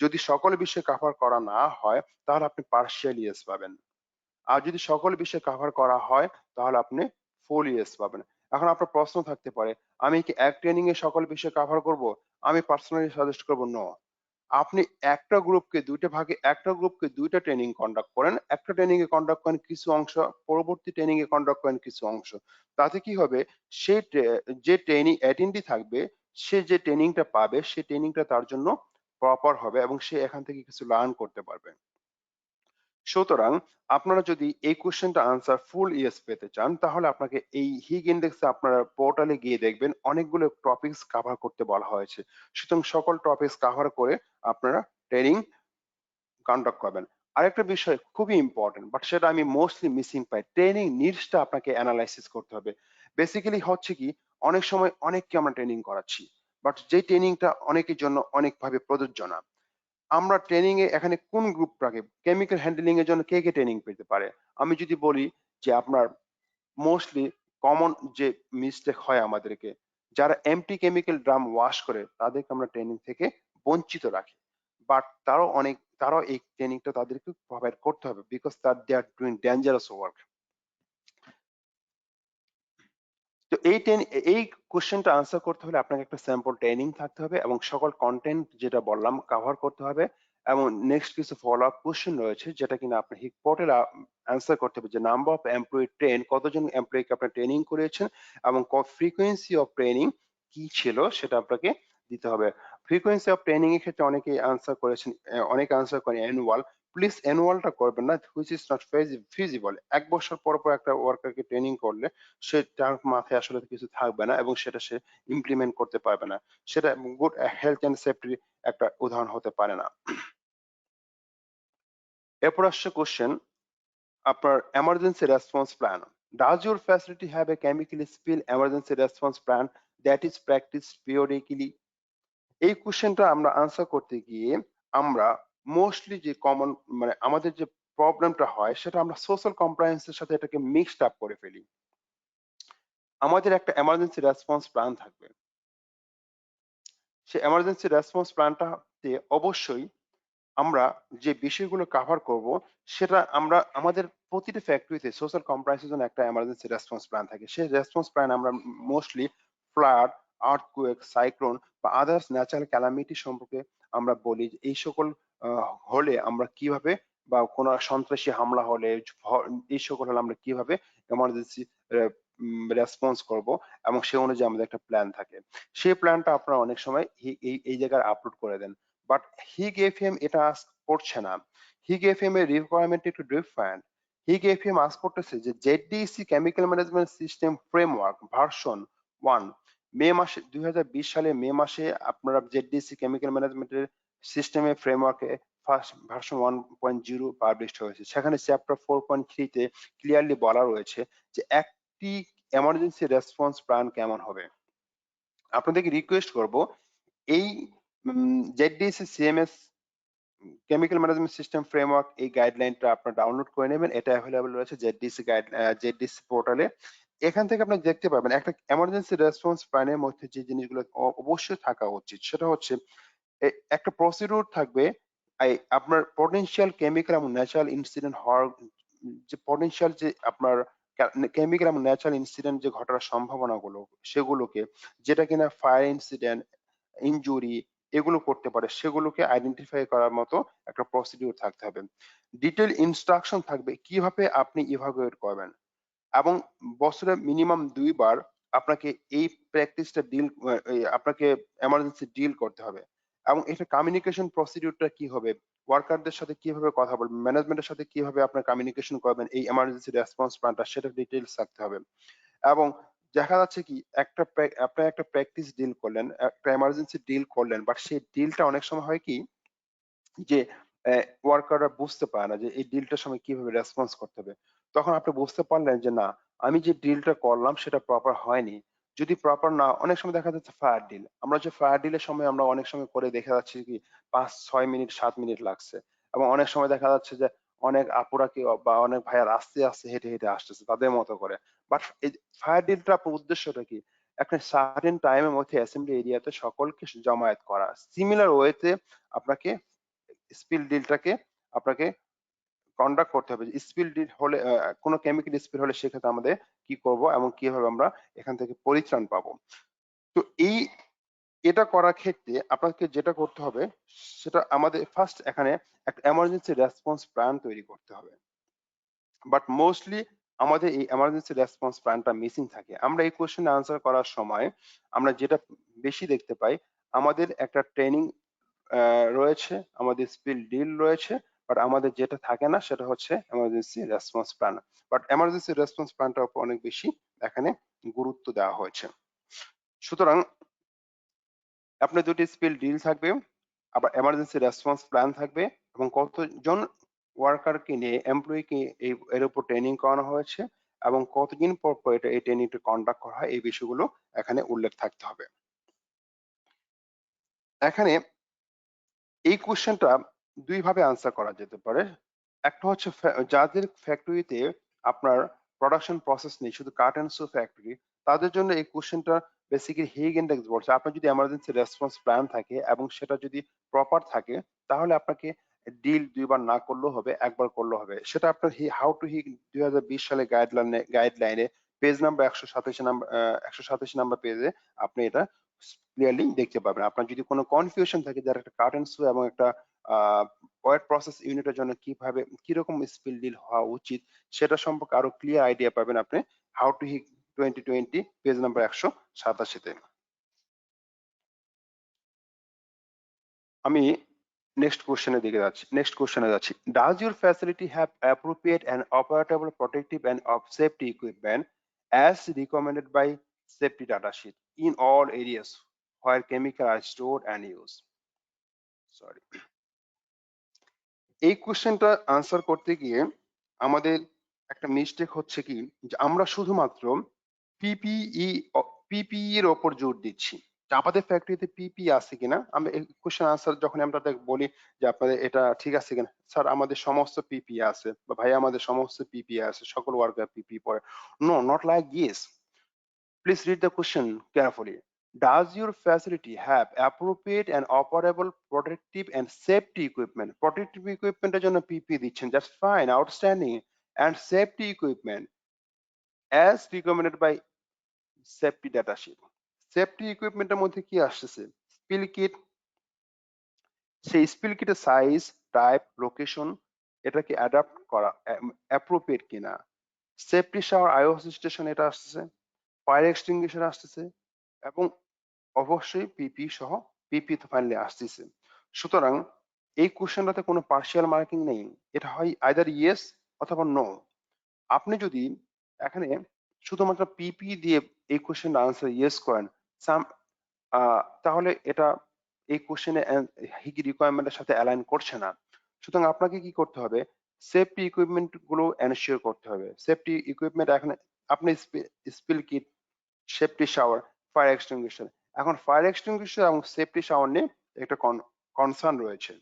যদি সকল বিষয় কভার করা না হয় তাহলে আপনি পার্শিয়াল ইয়েস পাবেন। আর যদি সকল বিষয় কভার করা হয় তাহলে আপনি ফুল ইয়েস পাবেন। এখন আপনার প্রশ্ন থাকতে পারে, আমি কি এক ট্রেনিং এ সকল বিষয় কভার করব? আমি পার্সোনালি সাজেস্ট করব নো। আপনি একটা গ্রুপকে ২ টা ট্রেনিং কন্ডাক্ট করেন। একটা ট্রেনিং এ কন্ডাক্ট করেন কিছু অংশ, পরবর্তী ট্রেনিং এ কন্ডাক্ট করেন কিছু অংশ। তাতে কি হবে? সে যে ট্রেনিং অ্যাটেন্ডি থাকবে, সে যে ট্রেনিংটা পাবে সে ট্রেনিংটা তার জন্য প্রপার হবে এবং সে এখান থেকে কিছু লার্ন করতে পারবে। সুতরাং আপনারা যদি এই কোয়েশ্চেনটা আনসার ফুল ইয়েস পেতে চান তাহলে আপনাকে এই হিগ ইন্ডেক্সে আপনারা পোর্টালে গিয়ে দেখবেন অনেকগুলো টপিকস কভার করতে বলা হয়েছে। সুতরাং সকল টপিকস কভার করে আপনারা ট্রেনিং কন্ডাক্ট করবেন। আরেকটা বিষয় খুবই ইম্পর্টেন্ট বাট সেটা আমি মোস্টলি মিসিং পাই। ট্রেনিং নিডসটা আপনাকে এনালাইসিস করতে হবে। বেসিক্যালি হচ্ছে কি, অনেক সময় অনেককে আমরা ট্রেনিং করাচ্ছি। বাট যে ট্রেনিংটা অনেকের জন্য অনেকভাবে প্রযোজ্য না। আমরা ট্রেনিং এ এখানে কোন গ্রুপটাকে কেমিক্যাল হ্যান্ডলিং এর জন্য কে ট্রেনিং পেতে পারে? আমি যদি বলি যে আপনার মোস্টলি কমন যে মিস্টেক হয় আমাদেরকে, যারা এম্পটি কেমিক্যাল ড্রাম ওয়াশ করে তাদেরকে আমরা ট্রেনিং থেকে বঞ্চিত রাখি। বাট তারাও এই ট্রেনিংটা তাদেরকে প্রোভাইড করতে হবে because they are doing dangerous work. তো এই কোশ্চেনটা আনসার করতে হলে আপনাকে একটা স্যাম্পল ট্রেনিং থাকতে হবে এবং সকল কন্টেন্ট যেটা বললাম কভার করতে হবে এবং নেক্সট কিছু ফলো আপ কোশ্চেন রয়েছে যেটা কিনা আপনি হিকপটের অ্যান্সার করতে হবে যে নাম্বার অফ এমপ্লয়ি ট্রেন, কতজন এমপ্লয়িকে আপনি ট্রেনিং করিয়েছেন এবং ফ্রিকোয়েন্সি অফ ট্রেনিং কি ছিল সেটা আপনাকে দিতে হবে। ফ্রিকোয়েন্সি অফ ট্রেনিং এর ক্ষেত্রে অনেকে আনসার করেছেন, অনেকে আনসার করেন অ্যানুয়াল, প্লিজ অ্যানুয়ালটা করবেন না, হুইচ ইজ নট ফিজিবল। 1 বছর পর পর একটা ওয়ার্কারকে ট্রেনিং করলে সে তার মাথায় আসলে কিছু থাকবে না এবং সেটা সে ইমপ্লিমেন্ট করতে পারবে না। সেটা গুড হেলথ অ্যান্ড সেফটির একটা উদাহরণ হতে পারে না। এরপর আসছে কোশ্চেন, আপনার emergency response plan. Does your facility have a chemically spill emergency response plan that is practice periodically? এই কোশ্চেনটা আমরা আনসার করতে গিয়ে আমরা মোস্টলি যে কমন মানে আমাদের যে প্রবলেমটা হয় সেটা আমরা সোশ্যাল কমপ্লায়েন্স এর সাথে এটাকে মিক্সড আপ করে ফেলি। আমাদের একটা এমার্জেন্সি রেসপন্স প্ল্যান থাকবে। সেই এমার্জেন্সি রেসপন্স প্ল্যানটাতে অবশ্যই আমরা যে বিষয়গুলো কভার করব সেটা আমরা আমাদের প্রতিটা ফ্যাক্টরিতে সোশ্যাল কমপ্লায়েন্সের জন্য একটা এমার্জেন্সি রেসপন্স প্ল্যান থাকে। সেই রেসপন্স প্ল্যান আমরা মোস্টলি ফ্লাড, আর্থকুয়েক, সাইক্লোন বা আদার্স ন্যাচারাল ক্যালামিটি সম্পর্কে আমরা বলি যে এই সকল হলে আমরা কিভাবে, বা কোনো সন্ত্রাসী হামলা হলে এই সকল হলে আমরা কিভাবে এমার্জেন্সি রেসপন্স করব, এবং সে অনুযায়ী আমাদের একটা প্ল্যান থাকে। সেই প্ল্যানটা আপনারা অনেক সময় এই জায়গায় আপলোড করে দেন, বাট হিগ এফএম এটা আস্ক করছে না। হিগ এফএম এর রিকোয়ারমেন্ট একটু ডিফারেন্ট। হিগ এফএম আস্ক করতেছে যে JDC chemical management system framework version 1 মে মাসে 2020 সালে মে মাসে আপনারা জেডিসি কেমিক্যাল ম্যানেজমেন্টের সিস্টেমে ফ্রেমওয়ার্কে ফার্স্ট ভার্সন 1.0 পাবলিশড হয়েছে। সেখানে চ্যাপ্টার 4.3 তে ক্লিয়ারলি বলা রয়েছে যে একটি এমার্জেন্সি রেসপন্স প্ল্যান কেমন হবে। আপনাদেরকে রিকোয়েস্ট করব এই JDC CMS chemical management system framework এই গাইডলাইনটা আপনারা ডাউনলোড করে নেবেন। এটা অ্যাভেলেবল রয়েছে জেডিসি পোর্টালে। এখান থেকে আপনি দেখতে পাবেন একটা এমার্জেন্সি রেসপন্স প্ল্যানের মধ্যে যে জিনিসগুলো অবশ্যই থাকা উচিত সেটা হচ্ছে একটা প্রসিডিউর থাকবে। আপনার পটেনশিয়াল কেমিক্যাল এবং ন্যাচারাল ইনসিডেন্ট হওয়ার যে পটেনশিয়াল যে আপনার কেমিক্যাল এবং ন্যাচারাল ইনসিডেন্ট যে ঘটার সম্ভাবনাগুলো সেগুলোকে, যেটা কিনা ফায়ার ইনসিডেন্ট, ইনজুরি এগুলো করতে পারে, সেগুলোকে আইডেন্টিফাই করার মতো একটা প্রসিডিউর থাকতে হবে। ডিটেল ইনস্ট্রাকশন থাকবে কিভাবে আপনি ইভালুয়েট করবেন, এবং বছরে মিনিমাম 2 বার আপনাকে এই প্র্যাকটিসটা আপনাকে এমার্জেন্সি ডিল করতে হবে। এবং এটা কমিউনিকেশন প্রসিডিউরটা কি হবে, ওয়ার্কারদের সাথে কিভাবে কথা বলবেন, ম্যানেজমেন্টের সাথে কিভাবে আপনার কমিউনিকেশন করবেন এই এমার্জেন্সি রেসপন্স প্ল্যানটা, সেটা ডিটেইলস থাকতে হবে। এবং দেখা যাচ্ছে কি আপনি একটা প্র্যাকটিস ডিল করলেন, একটা এমার্জেন্সি ডিল করলেন, বাট সেই ডিলটা অনেক সময় হয় কি যে ওয়ার্কাররা বুঝতে পারে না যে এই ডিলটার সময় কিভাবে রেসপন্স করতে হবে। তখন আপনি বুঝতে পারলেন যে না, আমি যে ডিলটা করলাম সেটা প্রপার হয়নি। যদি প্রপার না, অনেক সময় দেখা যাচ্ছে ফায়ার ডিল। আমরা যে ফায়ার ডিলের সময় আমরা অনেক সময় করে দেখা যাচ্ছে কি ৫-৬ মিনিট ৭ মিনিট লাগছে। এবং অনেক সময় দেখা যাচ্ছে যে অনেক আপুরা কি বা অনেক ভাইয়ার আস্তে হেঁটে হেঁটে আসতেছে তাদের মতো করে। বাট এই ফায়ার ডিলটা আপনার উদ্দেশ্যটা কি? একটা সার্টেন টাইমের মধ্যে অ্যাসেম্বলি এরিয়াতে সকলকে জমায়েত করা। সিমিলার ওয়েতে আপনাকে স্পিল ডিলটাকে আপনাকে কন্ডাক্ট করতে হবে। স্পিল ডিল হলে কোনো কেমিক্যাল স্পিল হলে সেক্ষেত্রে আমাদের কি করব এবং কিভাবে আমরা এখান থেকে পরিত্রাণ পাবো। তো এটা করার ক্ষেত্রে আপনাকে যেটা করতে হবে সেটা আমাদের ফার্স্ট এখানে একটা এমার্জেন্সি রেসপন্স প্ল্যান তৈরি করতে হবে। বাট মোস্টলি আমাদের এই এমার্জেন্সি রেসপন্স প্ল্যানটা মিসিং থাকে। আমরা এই কোয়েশ্চেন আনসার করার সময় আমরা যেটা বেশি দেখতে পাই, আমাদের একটা ট্রেনিং রয়েছে, আমাদের স্পিল ডিল রয়েছে, বাট আমাদের যেটা থাকে না সেটা হচ্ছে emergency response plan. But emergency response প্ল্যানটার উপর অনেক বেশি এখানে গুরুত্ব দেওয়া হয়েছে। সুতরাং আপনার ২ টি স্পিল ডিল থাকবে, আবার এমার্জেন্সি রেসপন্স প্ল্যান থাকবে, এবং কতজন ওয়ার্কারকে নিয়ে এমপ্লয়িকে এর উপর ট্রেনিং করানো হয়েছে এবং কতদিন পর পর এই ট্রেনিংটা কন্ডাক্ট করা হয়, এই বিষয়গুলো এখানে উল্লেখ থাকতে হবে। এখানে এই কোশ্চেনটা ২ ভাবে আনসার করা যেতে পারে। একটা হচ্ছে যাদের ফ্যাক্টরিতে আপনার প্রোডাকশন প্রসেস নেই, শুধু কাট অ্যান্ড সেw ফ্যাক্টরি, তাদের জন্য এই কোশ্চেনটা বেসিক্যালি হিগ ইনডেক্স বলছে। আপনার যদি এমার্জেন্সি রেসপন্স প্ল্যান থাকে এবং সেটা যদি প্রপার থাকে, তাহলে আপনাকে ডিল ২ বার না করলেও হবে, ১ বার করলেও হবে। সেটা আপনার হাউ টু হিগ ২০২০ সালে গাইডলাইনে পেজ নাম্বার ১৮৭ নাম্বার পেজে আপনি এটা ক্লিয়ারলি দেখতে পাবেন। আপনার যদি কোনো কনফিউশন থাকে যার একটা কাট অ্যান্ড সেw এবং একটা ওয়েট প্রসেস ইউনিটের জন্য কিরকম স্পিল ডিল হওয়া উচিত সেটা সম্পর্কে আরো ক্লিয়ার আইডিয়া পাবেন আপনি how to hit 2020 page number 187 তে। আমি নেক্সট কোশ্চেনের দিকে যাচ্ছি। নেক্সট কোশ্চেনে যাচ্ছি। Does your facility have appropriate and operable protective and of safety equipment as recommended by safety data sheet in all areas where chemical are stored and used? Sorry, এই কোশ্চেনটা answer করতে গিয়ে আমাদের একটা মিস্টেক হচ্ছে কি, যে আমরা শুধুমাত্র পিপিই পিপিই এর ওপর জোর দিচ্ছি। যে আমাদের ফ্যাক্টরিতে পিপি আছে কিনা, আমরা এই কোশ্চেন আনসার যখন আমরা তাকে বলি যে আপনাদের এটা ঠিক আছে কিনা, স্যার আমাদের সমস্ত পিপি আছে, বা ভাই আমাদের সমস্ত পিপি আছে, সকল ওয়ার্কার পিপি পরে। No, not like this. Please read the question carefully. Does your facility have appropriate and operable protective and safety equipment? Protective equipment এর জন্য পিপি দিচ্ছেন, that's fine, outstanding. And safety equipment as recommended by safety data sheet. Safety equipment এর মধ্যে কি আসছে? Spill kit, সেই spill কিটের size, type, location, এটা কি অ্যাডাপ্ট করা অ্যাপ্রোপ্রিয়েট কিনা, সেফটি শাওয়ার আইওএস স্টেশন এটা আসছে, ফায়ার এক্সটিংগুইশার আসতেছে, এবং অবশ্যই পিপি সহ পিপি তো ফাইনালি আসতেছে। সুতরাং এই কোশ্চেনটাতে কোনো পার্শিয়াল মার্কিং নেই, এটা হয় আইদার ইয়েস অথবা নো। আপনি যদি এখানে শুধুমাত্র পিপি দিয়ে এই কোশ্চেন আনসার ইয়েস করেন, সাম তাহলে এটা এই কোশ্চেনে হিগি রিকোয়ারমেন্টের সাথে অ্যালাইন করছে না। সুতরাং আপনাকে কি করতে হবে, সেফটি ইকুইপমেন্ট গুলো এনশিওর করতে হবে। সেফটি ইকুইপমেন্ট এখানে আপনি spill kit, safety shower, fire extinguisher. এখন ফায়ার এক্সটিংগুইশার এবং সেফটি শাওয়ার নিয়ে একটা কনসার্ন রয়েছে।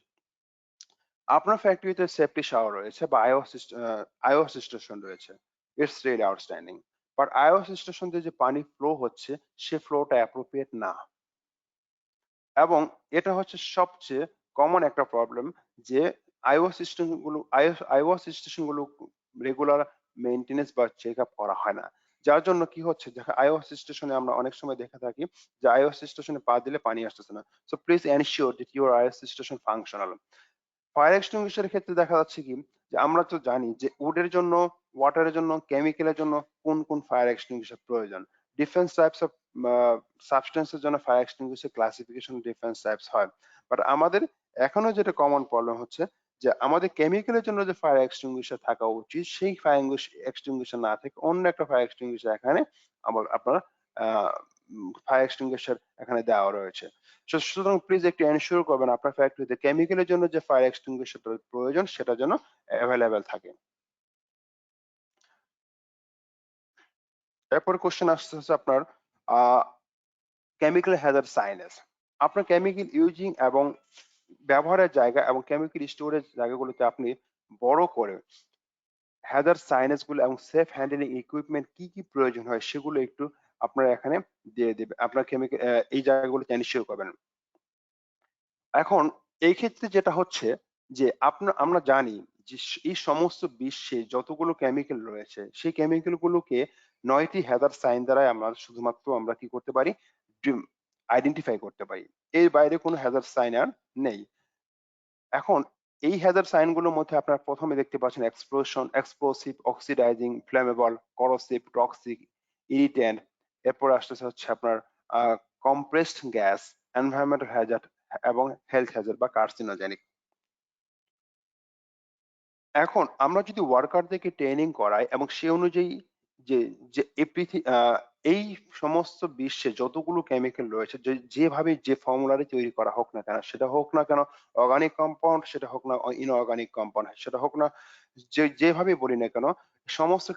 আপনার ফ্যাক্টরিতে সেফটি শাওয়ার রয়েছে বা আইওএস স্টেশন রয়েছে, it's really outstanding. But iOS station দিয়ে যে পানি ফ্লো হচ্ছে, সে ফ্লোটা অ্যাপ্রোপ্রিয়েট না। এবং এটা হচ্ছে সবচেয়ে কমন একটা প্রবলেম, যে আইওএস স্টেশন গুলো রেগুলার মেইনটেনেন্স বা চেক আপ করা হয় না। যার জন্য কি হচ্ছে, আইওএস স্টেশনে আমরা অনেক সময় দেখে থাকি যে আইওএস স্টেশনে পা দিলে পানি আসতেছে না। So please ensure that your iOS station functional. Fire extinguisher এর ক্ষেত্রে দেখা যাচ্ছে কি, যে আমরা তো জানি যে উডের জন্য, ওয়াটারের জন্য, কেমিক্যালের জন্য কোন কোন ফায়ার এক্সটিংগুইশার প্রয়োজন। ডিফারেন্ট টাইপস অফ সাবস্টেন্সের জন্য fire extinguisher classification different types হয়। বাট আমাদের এখনো যেটা কমন প্রবলেম হচ্ছে, যে আমাদের কেমিক্যালের জন্য যে ফায়ার এক্সটিংগুইশার থাকা উচিত, সেই ফায়ার এক্সটিংগুইশার না থেকে অন্য একটা ফায়ার এক্সটিংগুইশার এখানে আবার আপনার ফায়ার এক্সটিংগুইশার এখানে দেওয়া রয়েছে। সুতরাং প্লিজ একটু এনশিওর করবেন আপনার ফ্যাক্টরিতে কেমিক্যালের জন্য যে ফায়ার এক্সটিংগুইশার প্রয়োজন সেটা যেন অ্যাভেলেবেল থাকে। এরপর কোশ্চেন আসছে হচ্ছে আপনার কেমিক্যাল হ্যাজার্ড সাইনেস। আপনার কেমিক্যাল ইউজিং এবং ব্যবহারের জায়গা এবং কেমিক্যাল স্টোরেজ জায়গাগুলোতে আপনি বড় করে হ্যাজার্ড সাইনেস গুলো এবং সেফ হ্যান্ডলিং ইকুইপমেন্ট কি কি প্রয়োজন হয় সেগুলো একটু আপনারা এখানে দিয়ে দেবে, আপনার কেমিক্যাল এই জায়গাগুলোতে এনশিওর করবেন। এখন এই ক্ষেত্রে যেটা হচ্ছে, যে আমরা জানি যে এই সমস্ত বিশ্বে যতগুলো কেমিক্যাল রয়েছে, সেই কেমিক্যাল গুলোকে ৯টি হ্যাজার্ড সাইন দ্বারা আমরা কি করতে পারি, আইডেন্টিফাই করতে পারি। এর বাইরে কোনো হ্যাজার্ড সাইন আর নেই। এখন এই হ্যাজার্ড সাইন গুলোর মধ্যে আপনারা প্রথমে দেখতে পাচ্ছেন explosive, oxidising, flammable, corrosive, toxic, irritant. এরপর আসতেছে হচ্ছে আপনার কম্প্রেসড গ্যাস, এনভায়রনমেন্টাল হ্যাজার্ড এবং হেলথ হ্যাজার্ড বা কার্সিনোজেনিক। এখন আমরা যদি ওয়ার্কারদেরকে ট্রেনিং করাই এবং সে অনুযায়ী যে যে এই সমস্ত বিশ্বে যতগুলো কেমিক্যাল রয়েছে, যেভাবে যে ফর্মুলারে তৈরি করা হোক না কেন, সেটা হোক না কেন অর্গানিক কম্পাউন্ড, সেটা হোক না ইনঅর্গানিক কম্পাউন্ড, সেটা হোক না যেভাবে বলি না কেন, সমস্ত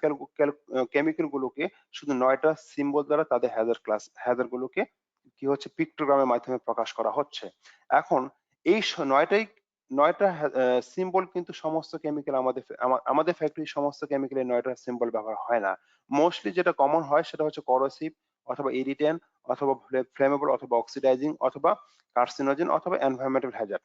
কেমিক্যাল গুলোকে শুধু ৯টা সিম্বল দ্বারা তাদের হ্যাজার গুলোকে কি হচ্ছে পিক্টোগ্রামের মাধ্যমে প্রকাশ করা হচ্ছে। এখন এই ৯টা সিম্বল কিন্তু সমস্ত কেমিক্যাল আমাদের ফ্যাক্টরির সমস্ত কেমিক্যালের ৯টা সিম্বল ব্যবহার হয় না। মোস্টলি যেটা কমন হয় সেটা হচ্ছে করোসিভ অথবা ইরিটেন্ট অথবা ফ্লেমেবল অথবা অক্সিডাইজিং অথবা কার্সিনোজেন অথবা এনভায়রনমেন্টাল হ্যাজার্ড।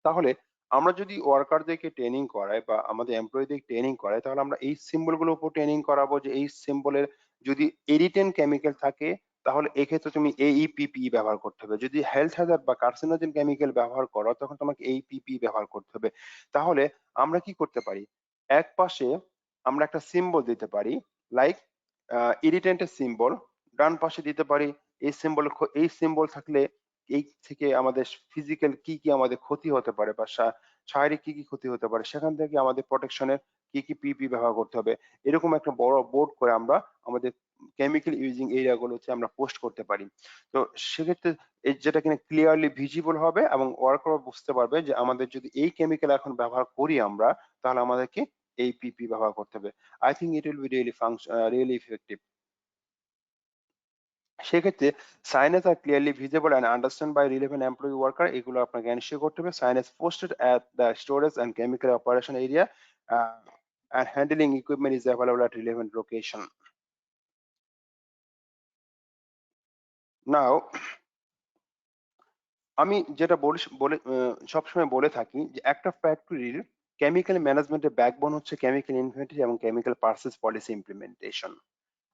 তাহলে আমরা যদি ওয়ার্কারদেরকে ট্রেনিং করাই বা আমাদের এমপ্লয়ীদের ট্রেনিং করাই, তাহলে আমরা এই সিম্বল গুলোর উপর ট্রেনিং করাবো, যে এই সিম্বলের যদি ইরিটেন্ট কেমিক্যাল থাকে তাহলে এক্ষেত্রে তুমি এইপিপি ব্যবহার করতে হবে। যদি হেলথ হ্যাজার্ড বা কার্সিনোজেন কেমিক্যাল ব্যবহার করো তখন তোমাকে এইপিপি ব্যবহার করতে হবে। তাহলে আমরা কি করতে পারি, এক পাশে আমরা একটা সিম্বল দিতে পারি, লাইক ইরিটেন্টের সিম্বল, ডান পাশে দিতে পারি এই সিম্বল থাকলে এই থেকে আমাদের ফিজিক্যাল কি আমাদের ক্ষতি হতে পারে বা শারীরিক কি ক্ষতি হতে পারে, সেখান থেকে আমাদের প্রোটেকশনের কি পিপি ব্যবহার করতে হবে। এরকম একটা বড় বোর্ড করে আমরা আমাদের কেমিক্যাল ইউজিং এরিয়া গুলোতে আমরা পোস্ট করতে পারি। তো সেক্ষেত্রে যেটা কিনা ক্লিয়ারলি ভিজিবল হবে এবং ওয়ার্কারও বুঝতে পারবে যে আমাদের যদি এই কেমিক্যাল এখন ব্যবহার করি আমরা, তাহলে আমাদেরকে এই পিপি ব্যবহার করতে হবে। I think it will be really effective. সেক্ষেত্রে সাইনেজ আর clearly visible and understand by relevant employee worker, এগুলো আপনাকে এনশিওর করতে হবে। Signage posted at the storage and chemical operation area and handling equipment is available at relevant location. Now, আমি যেটা সবসময় বলে থাকি যে একটা ফ্যাক্টরির কেমিক্যাল ম্যানেজমেন্টের ব্যাকবোন হচ্ছে কেমিক্যাল ইনভেন্টরি এবং কেমিক্যাল পারচেজ পলিসি ইমপ্লিমেন্টেশন।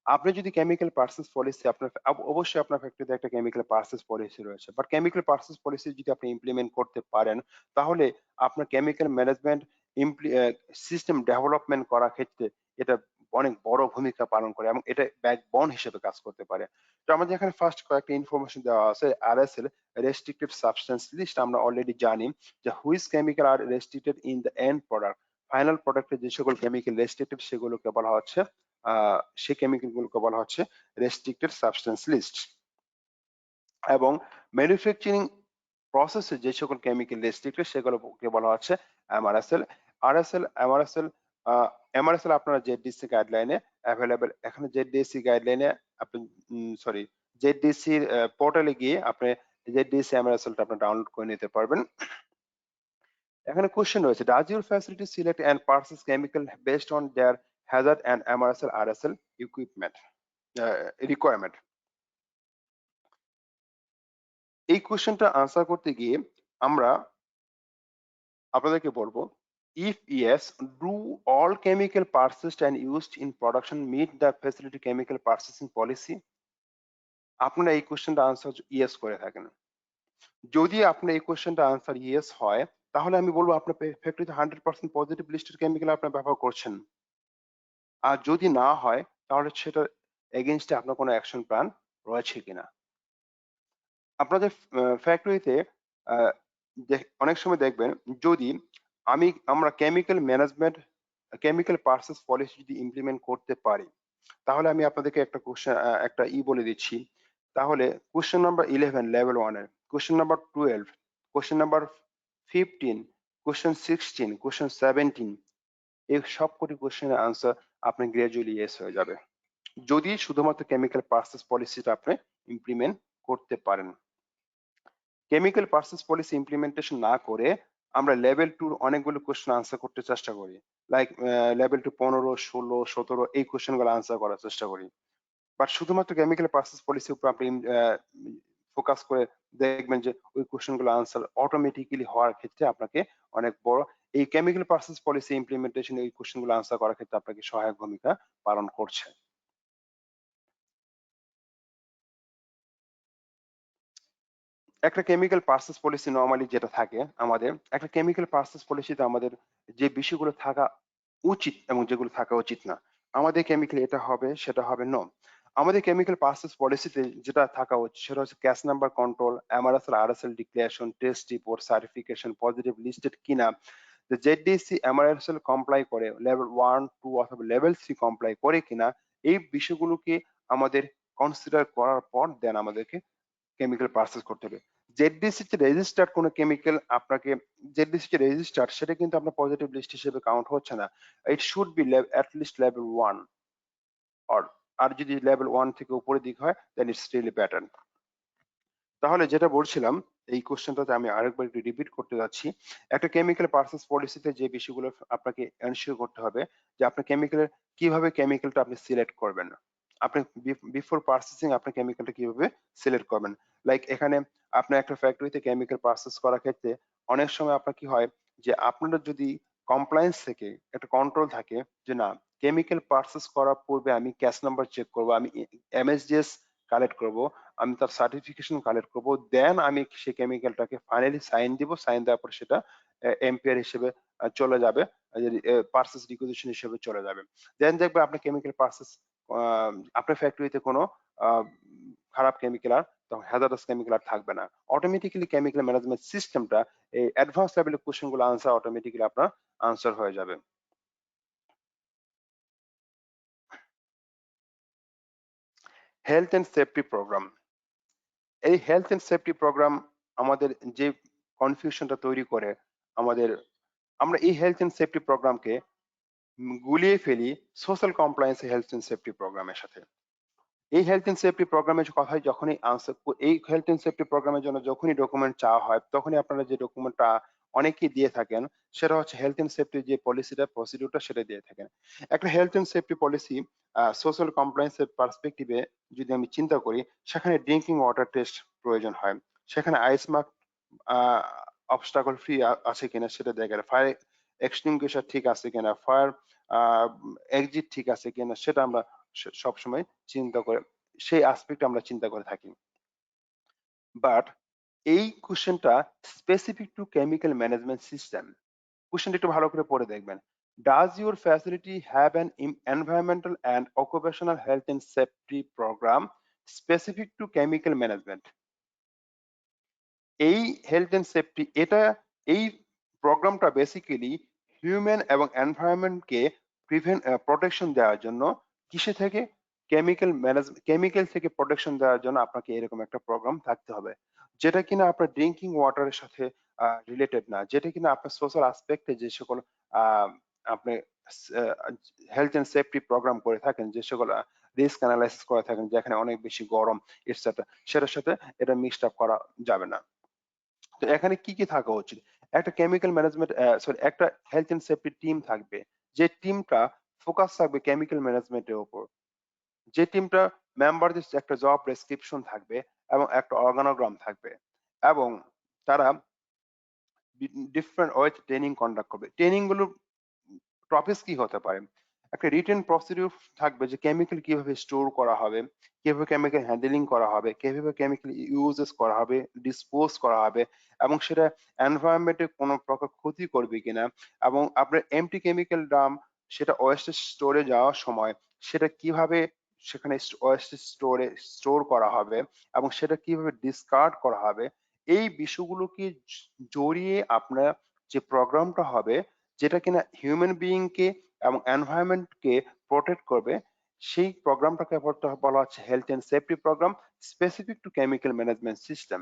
আপনি যদি কেমিক্যাল পারচেজ পলিসি আপনার অবশ্যই আপনার ফ্যাক্টরিতে একটা কেমিক্যাল পারচেজ পলিসি রয়েছে, বাট কেমিক্যাল পারচেজ পলিসি যদি আপনি ইমপ্লিমেন্ট করতে পারেন, তাহলে আপনার কেমিক্যাল ম্যানেজমেন্ট সিস্টেম ডেভেলপমেন্ট করার ক্ষেত্রে এটা অনেক বড় ভূমিকা পালন করে এবং এটা ব্যাকবোন হিসেবে কাজ করতে পারে। তো আমাদের এখানে ফার্স্ট কয়েকটা ইনফরমেশন দেওয়া আছে। আরএসএল রেস্ট্রিক্টেড সাবস্টেন্স লিস্ট আমরা অলরেডি জানি যে which chemical R restricted in the end product. Final প্রোডাক্টে যে সকল কেমিক্যাল রেস্ট্রিক্টেড সেগুলোকে বলা হচ্ছে সেই কেমিক্যাল গুলোকে বলা হচ্ছে রেস্ট্রিক্টেড সাবস্টেন্স লিস্ট। এবং ম্যানুফ্যাকচারিং প্রসেসে যে সকল কেমিক্যাল রেস্ট্রিক্টেড সেগুলোকে বলা হচ্ছে এমআরএসএল। এমআরএসএল আপনারা জেডিসি গাইডলাইনে অ্যাভেলেবেল। এখানে জেডিসি গাইডলাইনে আপনি জেডিসির পোর্টালে গিয়ে আপনি জেডিসি এমআরএসএলটা আপনি ডাউনলোড করে নিতে পারবেন। এখানে কোশ্চেন রয়েছে, does your facility select and purchase chemical based on their hazard and MRSL RSL equipment requirement? এই কোশ্চেনটা আনসার করতে গিয়ে আমরা আপনাদেরকে বলবো, if yes, do all chemical purchased and used in production meet the facility chemical purchasing policy? আপনারা এই কোশ্চেনটা আনসার ইয়েস করে থাকেন। যদি আপনি এই কোশ্চেনটা আনসার ইয়েস হয়, তাহলে আমি বলবো আপনার ফ্যাক্টরিতে 100% পজিটিভ লিস্টেড কেমিক্যাল আপনার ব্যবহার করছেন। আর যদি না হয়, তাহলে সেটার এগেইনস্টে আপনার কোনো অ্যাকশন প্ল্যান রয়েছে কিনা। আপনাদের ফ্যাক্টরিতে অনেক সময় দেখবেন, যদি আমরা chemical management chemical purchase policy যদি ইমপ্লিমেন্ট করতে পারি, তাহলে আমি আপনাদেরকে একটা কোশ্চেন একটা বলে দিচ্ছি। তাহলে কোশ্চেন নাম্বার 11 লেভেল 1 এর, question number 12, question number 15, question 16, question 17, এই সবকটি কোশ্চেনের আনসার আপনি গ্রাজুয়ালি ইয়েস হয়ে যাবে, যদি শুধুমাত্র কেমিক্যাল পারচেজ পলিসিটা আপনি ইমপ্লিমেন্ট করতে পারেন। কেমিক্যাল পারচেজ পলিসি ইমপ্লিমেন্টেশন না করে আমরা লেভেল 2 অনেকগুলো কোশ্চেন আনসার করতে চেষ্টা করি। লাইক লেভেল 2 15, 16, 17 এই কোশ্চেনগুলো আনসার করার চেষ্টা করি। বাট শুধুমাত্র কেমিক্যাল পারচেজ পলিসির উপর আপনি ফোকাস করে দেখবেন যে ওই কোশ্চেনগুলো আনসার অটোমেটিক্যালি হওয়ার ক্ষেত্রে আপনাকে অনেক বড় এই কেমিক্যাল পারচেজ পলিসি ইমপ্লিমেন্টেশন এই কোশ্চেনগুলো আনসার করার ক্ষেত্রে আপনাকে সহায়ক ভূমিকা পালন করছে। একটা কেমিক্যাল পারচেজ পলিসি নরমালি যেটা থাকে আমাদের, একটা কেমিক্যাল পারচেজ পলিসিতে আমাদের যে বিষয়গুলো থাকা উচিত এবং যেগুলো থাকা উচিত না। আমাদের কেমিক্যাল এটা হবে সেটা হবে নো। আমাদের কেমিক্যাল পারচেজ পলিসিতে যেটা থাকা উচিত সেটা হচ্ছে CAS number control, MRSL RSL declaration, test report, certification, positive listed কিনা, যে জেডিসি এমআরএসএল কমপ্লাই করে, লেভেল 1, 2 অথবা লেভেল 3 কমপ্লাই করে কিনা, এই বিষয়গুলোকে আমাদের কনসিডার করার পর দেন আমাদেরকে কেমিক্যাল পারচেজ করতে হবে। জেডিসি তে রেজিস্টার্ড কোনো কেমিক্যাল আপনাকে, জেডিসি তে রেজিস্টার্ড সেটা কিন্তু আপনার পজিটিভ লিস্ট হিসেবে কাউন্ট হচ্ছে না। It should be at least level 1 or, আর যদি লেভেল 1 থেকে উপরের দিক হয় দেন ইটস রিয়েলি বেটার। তাহলে যেটা বলছিলাম, এই কোশ্চেনটাতে আমি আরেকবার একটু রিপিট করতে যাচ্ছি। একটা কেমিক্যাল পারচেজ পলিসিতে যে বিষয়গুলো আপনাকে এনশিওর করতে হবে যে আপনার কেমিক্যালের কিভাবে কেমিক্যালটা আপনি সিলেক্ট করবেন। আপনি বিফোর পারচেজিং আপনার কেমিক্যালটা কিভাবে সিলেক্ট করবেন। লাইক এখানে আপনার একটা ফ্যাক্টরিতে কেমিক্যাল পারচেজ করার ক্ষেত্রে অনেক সময় আপনার কি হয় যে আপনারা যদি কমপ্লায়েন্স থেকে একটা কন্ট্রোল থাকে যে না, কেমিক্যাল পারচেজ করার পূর্বে আমি ক্যাশ নাম্বার চেক করব, আমি এমএসডিএস কালেক্ট করব, আমি তার সার্টিফিকেশন কালেক্ট করব, দেন আমি সেই কেমিক্যালটাকে ফাইনালি সাইন দিব, সাইন দেওয়ার পর সেটা এম্পিয়ার হিসেবে চলে যাবে, পার্সেস রিকুইজিশন হিসেবে চলে যাবে। দেন দেখবে আপনার কেমিক্যাল পার্সেস আপনার ফ্যাক্টরিতে কোনো খারাপ কেমিক্যাল আর তখন হ্যাজার্ডাস কেমিক্যাল আর থাকবে না। অটোমেটিক্যালি কেমিক্যাল ম্যানেজমেন্ট সিস্টেমটা এই অ্যাডভান্স লেভেলের কোশ্চেন গুলো আনসার অটোমেটিক্যালি আপনার আনসার হয়ে যাবে। হেলথ এন্ড সেফটি প্রোগ্রাম, এই হেলথ এন্ড সেফটি প্রোগ্রাম আমাদের যে কনফিউশনটা তৈরি করে আমাদের, আমরা এই হেলথ এন্ড সেফটি প্রোগ্রামকে গুলিয়ে ফেলি social compliance health and safety প্রোগ্রামের সাথে। এই হেলথ এন্ড সেফটি প্রোগ্রামের কথাই যখনই আনসার, এই হেলথ এন্ড সেফটি প্রোগ্রামের জন্য যখনই ডকুমেন্ট চাওয়া হয় তখনই আপনারা যে ডকুমেন্টটা অনেকেই দিয়ে থাকেন সেটা হচ্ছে হেলথ এন্ড সেফটি যে পলিসিটা প্রসিডিউরটা সেটা দিয়ে থাকেন। একটা health and safety policy social কমপ্লায়েন্সের পার্সপেক্টিভে যদি আমি চিন্তা করি, সেখানে ড্রিঙ্কিং ওয়াটার টেস্ট প্রয়োজন হয়, সেখানে আইস মার্ক অবস্টাকল ফ্রি আছে কিনা সেটা দেখে, ফায়ার এক্সটিংগুইশার ঠিক আছে কিনা, ফায়ার এক্সিট ঠিক আছে কিনা সেটা আমরা সবসময় চিন্তা করে, সেই আসপেক্ট আমরা চিন্তা করে থাকি। বাট এই কোশ্চেনটা specific to chemical management system. কোশ্চেনটা একটু ভালো করে পড়ে দেখবেন। Does your facility have an environmental and occupational health and safety program specific to chemical management? এই হেলথ এন্ড সেফটি এটা, এই প্রোগ্রামটা বেসিক্যালি হিউম্যান এবং এনভায়রনমেন্টকে প্রোটেকশন দেওয়ার জন্য, কিসে থেকে, কেমিক্যাল থেকে প্রোটেকশন দেওয়ার জন্য আপনাকে এরকম একটা প্রোগ্রাম থাকতে হবে, যেটা কিনা আপনার ড্রিঙ্কিং ওয়াটারের সাথে রিলেটেড না, যেটা কিনা আপনার সোশ্যাল আসপেক্টে যে সকল আহ, আপনি হেলথ এন্ড সেফটি প্রোগ্রাম করে থাকেন, যে সকল রিস্ক অ্যানালাইসিস করে থাকেন যেখানে অনেক বেশি গরম এটসেট্রা, সেটার সাথে এটা মিক্সড আপ করা যাবে না। তো এখানে কি কি থাকা উচিত? একটা কেমিক্যাল ম্যানেজমেন্ট, সরি, একটা হেলথ এন্ড সেফটি টিম থাকবে, যে টিমটা ফোকাস থাকবে কেমিক্যাল ম্যানেজমেন্টের উপর, যে টিমটা মেম্বারদের একটা জব ডেসক্রিপশন থাকবে এবং একটা অর্গানোগ্রাম থাকবে, এবং তারা ডিফারেন্ট ওয়েতে ট্রেনিং কন্ডাক্ট করবে। ট্রেনিং গুলো টপিকস কি হতে পারে? একটা রিটেন প্রসিডিউর থাকবে যে কেমিক্যাল কিভাবে স্টোর করা হবে, কিভাবে কেমিক্যাল হ্যান্ডলিং করা হবে, কিভাবে কেমিক্যাল ইউজেস করা হবে, ডিসপোজ করা হবে, এবং সেটা এনভায়রনমেন্টে কোনো প্রকার ক্ষতি করবে কিনা, এবং আপনার এমটি কেমিক্যাল ড্রাম সেটা ওয়েস্ট স্টোরে যাওয়ার সময় সেটা কিভাবে সেখানে ওয়েস্ট স্টোরে স্টোর করা হবে এবং সেটা কিভাবে ডিসকার্ড করা হবে, এই বিষয়গুলোকে জড়িয়ে আপনার যে প্রোগ্রামটা হবে, যেটা কিনা হিউম্যান বিইং কে এবং এনভায়রনমেন্ট কে প্রোটেক্ট করবে, সেই প্রোগ্রামটাকে বলা হচ্ছে health and safety program specific to chemical management system.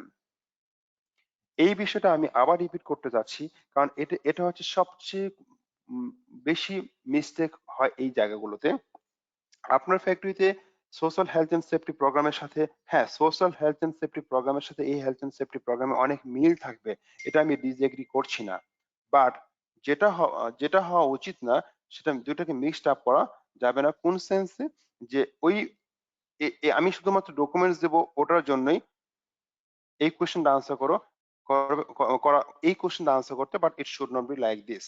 এই বিষয়টা আমি আবার রিপিট করতে যাচ্ছি, কারণ এটা এটা হচ্ছে সবচেয়ে উম, বেশি মিস্টেক হয় এই জায়গাগুলোতে। আপনার ফ্যাক্টরিতে সোশ্যাল হেলথ এন্ড সেফটি প্রোগ্রামের সাথে, হ্যাঁ, সোশ্যাল হেলথ এন্ড সেফটি প্রোগ্রামের সাথে এই হেলথ এন্ড সেফটি প্রোগ্রামে অনেক মিল থাকবে, এটা আমি ডিসএগ্রি করছি না। বাট যেটা হওয়া উচিত না, সেটা দুটাকে মিক্সড আপ করা যাবে না। কোন সেন্সে? যে ওই আমি শুধুমাত্র ডকুমেন্টস দেবো ওটার জন্যই এই কোশ্চেনটা আনসার করো, করা, এই কোশ্চেনটা আনসার করতে, but it should not be like this.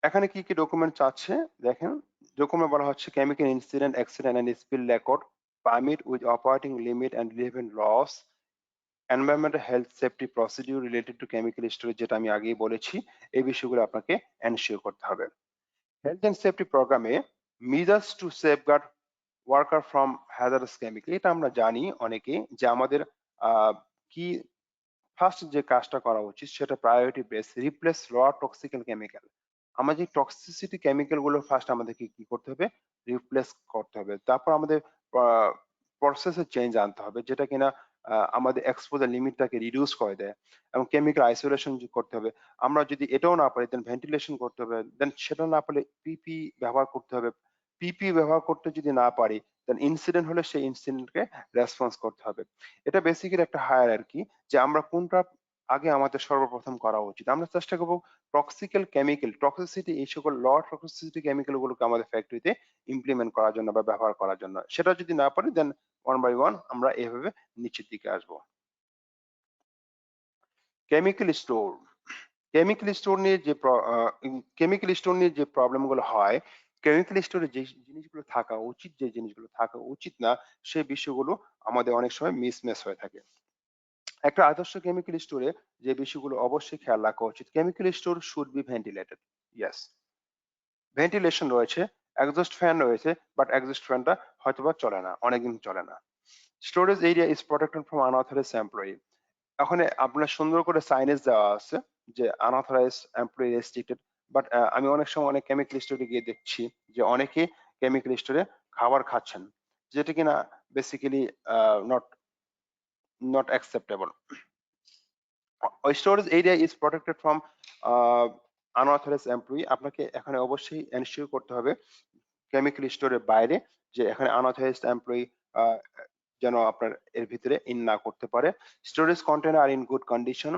এখানে কি কি ডকুমেন্ট চাচ্ছে দেখেন। ডকুমেন্ট বলা হচ্ছে chemical incident, accident and spill record, permit with operating limit and relevant laws, environmental health safety procedure related to chemical storage, যেটা আমি আগেই বলেছি, এই বিষয়গুলো আপনাকে এনশিওর করতে হবে। হেলথ এন্ড সেফটি প্রোগ্রামে measures two safeguard worker from hazardous chemical, এটা আমরা জানি অনেকে যে আমাদের কি ফার্স্ট যে কাজটা করা উচিত সেটা প্রায়োরিটি বেস, রিপ্লেস র টক্সিক্যাল কেমিক্যাল। আমাদের যে টক্সিসিটি কেমিক্যাল গুলো ফার্স্ট আমাদেরকে কি করতে হবে? রিপ্লেস করতে হবে। তারপর আমাদের প্রসেসে চেঞ্জ আনতে হবে, যেটা কিনা আমাদের এক্সপোজার লিমিটটাকে রিডিউস করে দেয়, এবং কেমিক্যাল আইসোলেশন করতে হবে। আমরা যদি এটাও না পারি দেন ভেন্টিলেশন করতে হবে, দেন সেটা না পারলে পিপি ব্যবহার করতে হবে। পিপি ব্যবহার করতে যদি না পারি দেন ইনসিডেন্ট হলে সেই ইনসিডেন্টকে রেসপন্স করতে হবে। এটা বেসিক্যালি একটা হায়ারার্কি, যে আমরা কোনটা আগে আমাদের সর্বপ্রথম করা উচিত। আমরা চেষ্টা করব টক্সিক্যাল কেমিক্যাল, টক্সিসিটি, এই সকল ল টক্সিসিটি কেমিক্যাল গুলোকে আমাদের ফ্যাক্টরিতে ইমপ্লিমেন্ট করার জন্য বা ব্যবহার করার জন্য। সেটা যদি না পারি দেন ওয়ান বাই ওয়ান আমরা এভাবে নিচের দিকে আসবো। কেমিক্যাল স্টোর, কেমিক্যাল স্টোর নিয়ে যে কেমিক্যাল স্টোর নিয়ে যে প্রবলেম গুলো হয়, কেমিক্যাল স্টোরে যে জিনিসগুলো থাকা উচিত, যে জিনিসগুলো থাকা উচিত না, সেই বিষয়গুলো আমাদের অনেক সময় মিসম্যাচ হয়ে থাকে। একটা আদর্শ কেমিক্যাল স্টোরে যে বিষয়গুলো অবশ্যই খেয়াল রাখা উচিত, chemical store should be ventilated. Yes, ventilation রয়েছে, এক্সজস্ট ফ্যান রয়েছে, বাট এক্সজস্ট ফ্যানটা হয়তোবা চলে না, অনেকদিন চলে না। Storage area is protected from unauthorized employee. ওখানে আপনার সুন্দর করে সাইনেজ দেওয়া আছে যে আনঅথরাইজড এমপ্লয়ি রেস্ট্রিক্টেড। বাট আমি অনেক সময় অনেক কেমিক্যাল স্টোরে গিয়ে দেখছি যে অনেকে কেমিক্যাল স্টোরে খাবার খাচ্ছেন, যেটা কিনা basically not not acceptable. Storage area is protected from unauthorized employee. আপনাকে এখানে অবশ্যই এনশিওর করতে হবে কেমিক্যাল স্টোরের বাইরে যে এখানে আনঅথরাইজড এমপ্লয়ি যেন আপনার এর ভিতরে ইন না করতে পারে। Storage container are in good condition,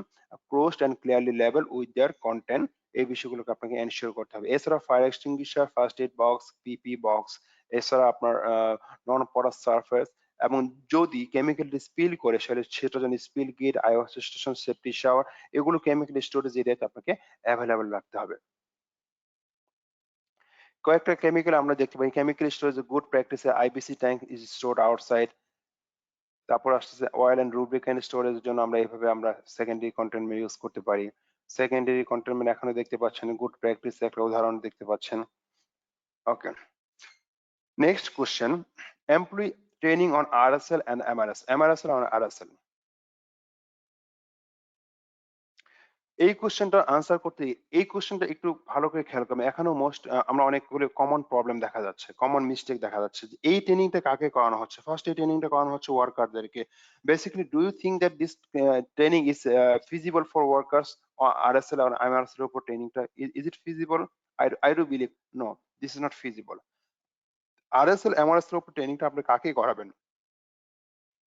closed and clearly label with their content, এই বিষয়গুলোকে আপনাকে এনশিওর করতে হবে। এছাড়া fire extinguisher, first aid box, PP box, এছাড়া আপনার নন পরাস সারফেস, এবং যদি কেমিক্যালটি স্পিল করে সেটা যেন spill kit, eyewash station, safety shower, এগুলো কেমিক্যাল স্টোরেজ এরিয়াতে আপনাকে অ্যাভেলেবল রাখতে হবে। কয়েকটা কেমিক্যাল আমরা দেখতে পাই কেমিক্যাল স্টোরেজ গুড প্র্যাকটিসে IBC tank is stored outside. তারপর আসতেছে অয়েল এন্ড লুব্রিক্যান্ট স্টোরেজের জন্য আমরা এইভাবে আমরা সেকেন্ডারি কন্টেইনমেন্ট ইউজ করতে পারি। সেকেন্ডারি কন্টেইনমেন্ট এখানে দেখতে পাচ্ছেন গুড প্র্যাকটিস একটা উদাহরণ দেখতে পাচ্ছেন। Okay, next question, employee training on RSL and MRS, MRSL on RSL. এই কোশ্চেনটা আনসার করতে এই কোশ্চেনটা একটু ভালো করে খেয়াল করবেন। এখানেও আমরা অনেকগুলো কমন প্রবলেম দেখা যাচ্ছে, কমন মিস্টেক দেখা যাচ্ছে। যে এই ট্রেনিংটা কাকে করানো হচ্ছে? ফার্স্ট এই ট্রেনিংটা করানো হচ্ছে ওয়ার্কারদেরকে। Basically do you think that this training is feasible for workers? RSL আর এমআরএস এর উপর ট্রেনিংটা is it feasible? I do believe no, this is not feasible. RSL MRS এর উপর ট্রেনিংটা আপনি কাকে করাবেন?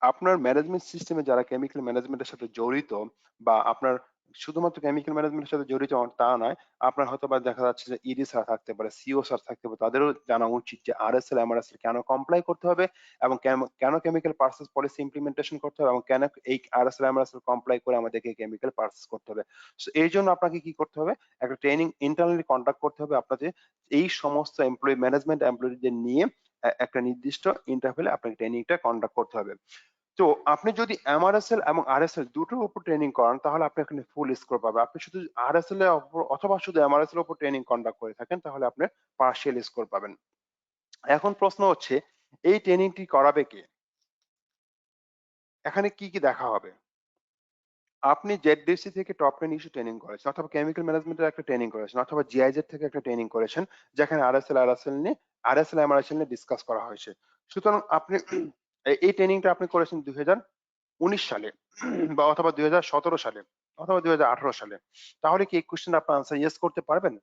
আপনার ম্যানেজমেন্ট সিস্টেমে যারা কেমিক্যাল ম্যানেজমেন্টের সাথে জড়িত, বা আপনার শুধুমাত্র কেমিক্যাল ম্যানেজমেন্টের সাথে জড়িত তা নয়, আপনার হয়তোবা দেখা যাচ্ছে যে ইডি স্যার থাকতে পারে, সিও স্যার থাকতে পারে, তাদেরও জানা উচিত যে আরএসএল এমআরএসএল কেন কমপ্লাই করতে হবে, এবং কেন কেমিক্যাল পার্সেস পলিসি ইমপ্লিমেন্টেশন করতে হবে, এবং কেন এই আরএসএল এমআরএসএল কমপ্লাই করে আমাদেরকে কেমিক্যাল পার্সেস করতে হবে। সো এই জন্য আপনাকে কি করতে হবে? একটা ট্রেনিং ইন্টারনালি কন্ডাক্ট করতে হবে আপনাদের, এই সমস্ত এমপ্লয়ি ম্যানেজমেন্ট এমপ্লয়ীদের নিয়ে একটা নির্দিষ্ট ইন্টারভেলে আপনাকে ট্রেনিংটা কন্ডাক্ট করতে হবে। তো আপনি যদি এমআরএসএল এবং আরএসএল দুটোর উপর ট্রেনিং করান, তাহলে আপনি এখানে ফুল স্কোর পাবেন। আপনি শুধু আরএসএল এর উপর অথবা শুধু এমআরএসএল এর উপর ট্রেনিং কন্ডাক্ট করে থাকেন, তাহলে আপনি পার্শিয়াল স্কোর পাবেন। এখন প্রশ্ন হচ্ছে, এই ট্রেনিংটি করাবে কে? এখানে কি কি দেখা হবে? আপনি জেডডিসি থেকে টপ 10 ইস্যু ট্রেনিং করেছেন, অথবা কেমিক্যাল ম্যানেজমেন্টের একটা ট্রেনিং করেছেন, অথবা জিআইজেড থেকে একটা ট্রেনিং করেছেন, যেখানে আরএসএল এমআরএসএল নিয়ে ডিসকাস করা হয়েছে। সুতরাং আপনি এই ট্রেনিংটা আপনি করেছেন 2019 সালে, বা অথবা 2017 সালে, অথবা 2018 সালে। তাহলে কি এই কোশ্চেন আপনার আনসার ইয়েস করতে পারবেন?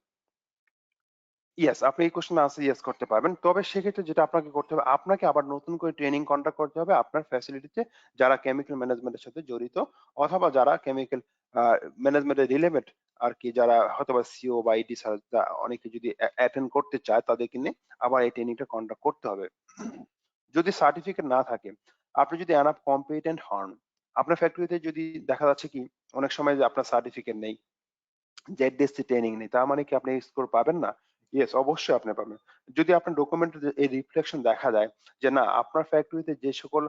ইয়েস, আপনি এই কোশ্চেন আনসার ইয়েস করতে পারবেন। তবে সেক্ষেত্রে যেটা আপনাকে করতে হবে, আপনাকে আবার নতুন করে ট্রেনিং কন্ডাক্ট করতে হবে আপনার ফ্যাসিলিটিতে যারা কেমিক্যাল ম্যানেজমেন্টের সাথে জড়িত, অথবা যারা কেমিক্যাল ম্যানেজমেন্টের রিলেভেন্ট আর কি, যারা হয়তোবা সিও বা ইডি স্যার অনেকে যদি অ্যাটেন্ড করতে চায়, তাদেরকে নিয়ে আবার এই ট্রেনিংটা কন্ডাক্ট করতে হবে। যদি সার্টিফিকেট না থাকে, আপনি যদি এনাফ কম্পিটেন্ট হন, আপনার ফ্যাক্টরিতে যদি দেখা যাচ্ছে কি অনেক সময় যে আপনার সার্টিফিকেট নেই, জেডডিএসসি ট্রেনিং নেই, তার মানে কি আপনি স্কোর পাবেন না? ইয়েস, অবশ্যই আপনি পাবেন। যদি আপনার ডকুমেন্টে এই রিফ্লেকশন দেখা যায় যে না, আপনার ফ্যাক্টরিতে যে সকল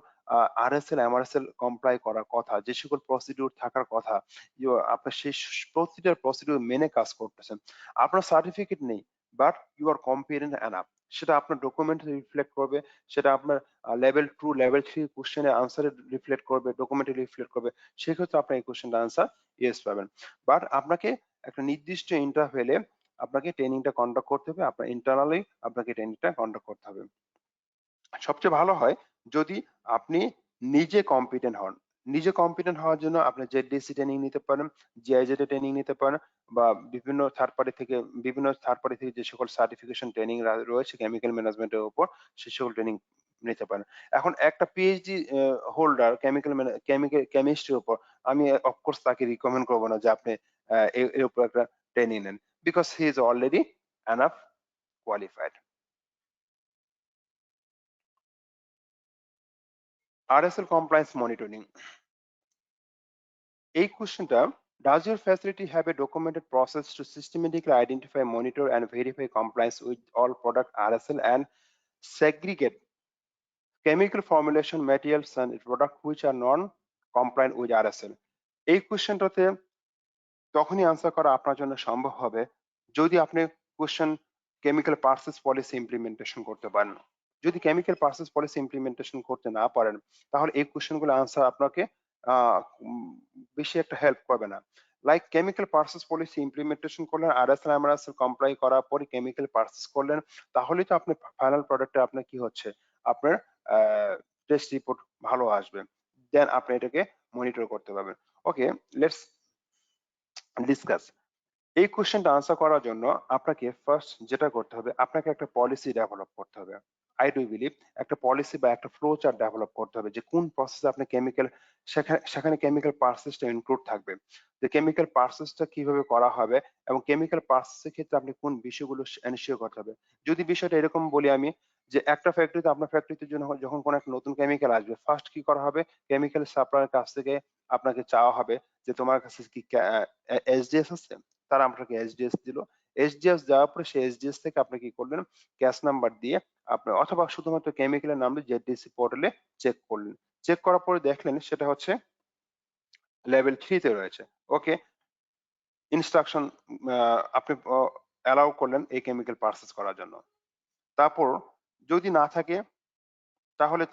আরএসএল এমআরএসএল কমপ্লাই করার কথা, যে সকল প্রসিডিউর থাকার কথা, আপনার সেই প্রতিটা প্রসিডিউর মেনে কাজ করতেছেন, আপনার সার্টিফিকেট নেই, but you are competent enough, সেটা আপনার ডকুমেন্টে রিফ্লেক্ট করবে, সেটা আপনার লেভেল 2 লেভেল 3 কোশ্চেনের আনসারে রিফ্লেক্ট করবে, ডকুমেন্টে রিফ্লেক্ট করবে। সেক্ষেত্রে আপনি এই কোশ্চেনটা আনসার ইয়েস পাবেন। বাট আপনাকে একটা নির্দিষ্ট ইন্টারভেলে আপনাকে ট্রেনিংটা কন্ডাক্ট করতে হবে, আপনার ইন্টারনালি আপনাকে ট্রেনিংটা কন্ডাক্ট করতে হবে। সবচেয়ে ভালো হয় যদি আপনি নিজে কম্পিটেন্ট হন। নিজে কম্পিটেন্ট হওয়ার জন্য আপনি জেডডিসি ট্রেনিং নিতে পারেন, জিআইজেড এ ট্রেনিং নিতে পারেন, বা বিভিন্ন থার্ড পার্টি থেকে যে সকল সার্টিফিকেশন ট্রেনিং রয়েছে কেমিক্যাল ম্যানেজমেন্টের উপর, সে সকল ট্রেনিং নিতে পারেন। এখন একটা পিএইচডি হোল্ডার কেমিক্যাল কেমিস্ট্রির উপর, আমি অফকোর্স তাকে রিকমেন্ড করব না যে আপনি এর উপর একটা ট্রেনিং নেন, because he is already enough qualified. RSL compliance monitoring, এই কোশ্চেনটা, does your facility have a documented process to systematically identify, monitor and verify compliance with all product RSL and segregate chemical formulation materials and products which are non compliant with RSL? এই কোশ্চেনটাতে তখনই answer করা আপনার জন্য সম্ভব হবে যদি আপনি question chemical purchase policy implementation করতে পারেন। যদি কেমিক্যাল পারচেজ পলিসি ইমপ্লিমেন্টেশন করতে না পারেন, তাহলে এই কোয়েশ্চেনগুলো আনসার আপনাকে আ উম বেশি একটা হেল্প করবে না। Like chemical purchase policy implementation করলেন, আরএসএল, এমআরএসএল কমপ্লাই করার পরে কেমিক্যাল পারচেজ করলেন, তাহলেই তো আপনি ফাইনাল প্রোডাক্টে আপনার কি হচ্ছে? আপনার আ টেস্ট রিপোর্ট ভালো আসবে। দেন আপনি এটাকে মনিটর করতে পারবেন। ওকে, লেটস ডিসকাস। এই কোয়েশ্চেনটা আনসার করার জন্য আপনাকে ফার্স্ট যেটা করতে হবে, আপনাকে একটা পলিসি ডেভেলপ করতে হবে। আই ডু বিলিভ একটা পলিসি বা একটা ফ্লো চার্ট ডেভেলপ করতে হবে যে কোন প্রসেসে আপনি কেমিক্যাল, সেখানে কেমিক্যাল পারচেজটা ইনক্লুড থাকবে। যে কেমিক্যাল পারচেজটা কিভাবে করা হবে এবং কেমিক্যাল পারচেজের ক্ষেত্রে আপনি কোন বিষয়গুলো এনশিওর করতে হবে। যদি বিষয়টা এরকম বলি আমি, যে একটা ফ্যাক্টরিতে, আপনার ফ্যাক্টরিতে জন্য যখন কোনো একটা নতুন কেমিক্যাল আসবে, ফার্স্ট কি করা হবে? কেমিক্যাল সাপ্লায়ার কাছ থেকে আপনাকে চাওয়া হবে যে তোমার কাছে কি এসডিএস আছে? তারা আপনাকে এসডিএস দিল। এসডিএস দেওয়ার পরে সেই এসডিএস থেকে আপনি কি করলেন? ক্যাশ নাম্বার দিয়ে আপনি, অথবা শুধুমাত্র কেমিক্যালের নাম দিয়ে জেডিসি পোর্টালে চেক করলেন। চেক করার পরে দেখলেন সেটা হচ্ছে লেভেল 3 তে রয়েছে। ওকে, ইনস্ট্রাকশন আপনি অ্যালাউ করলেন এই কেমিক্যাল পারচেজ করার জন্য। তারপর যদি না থাকে, তাহলে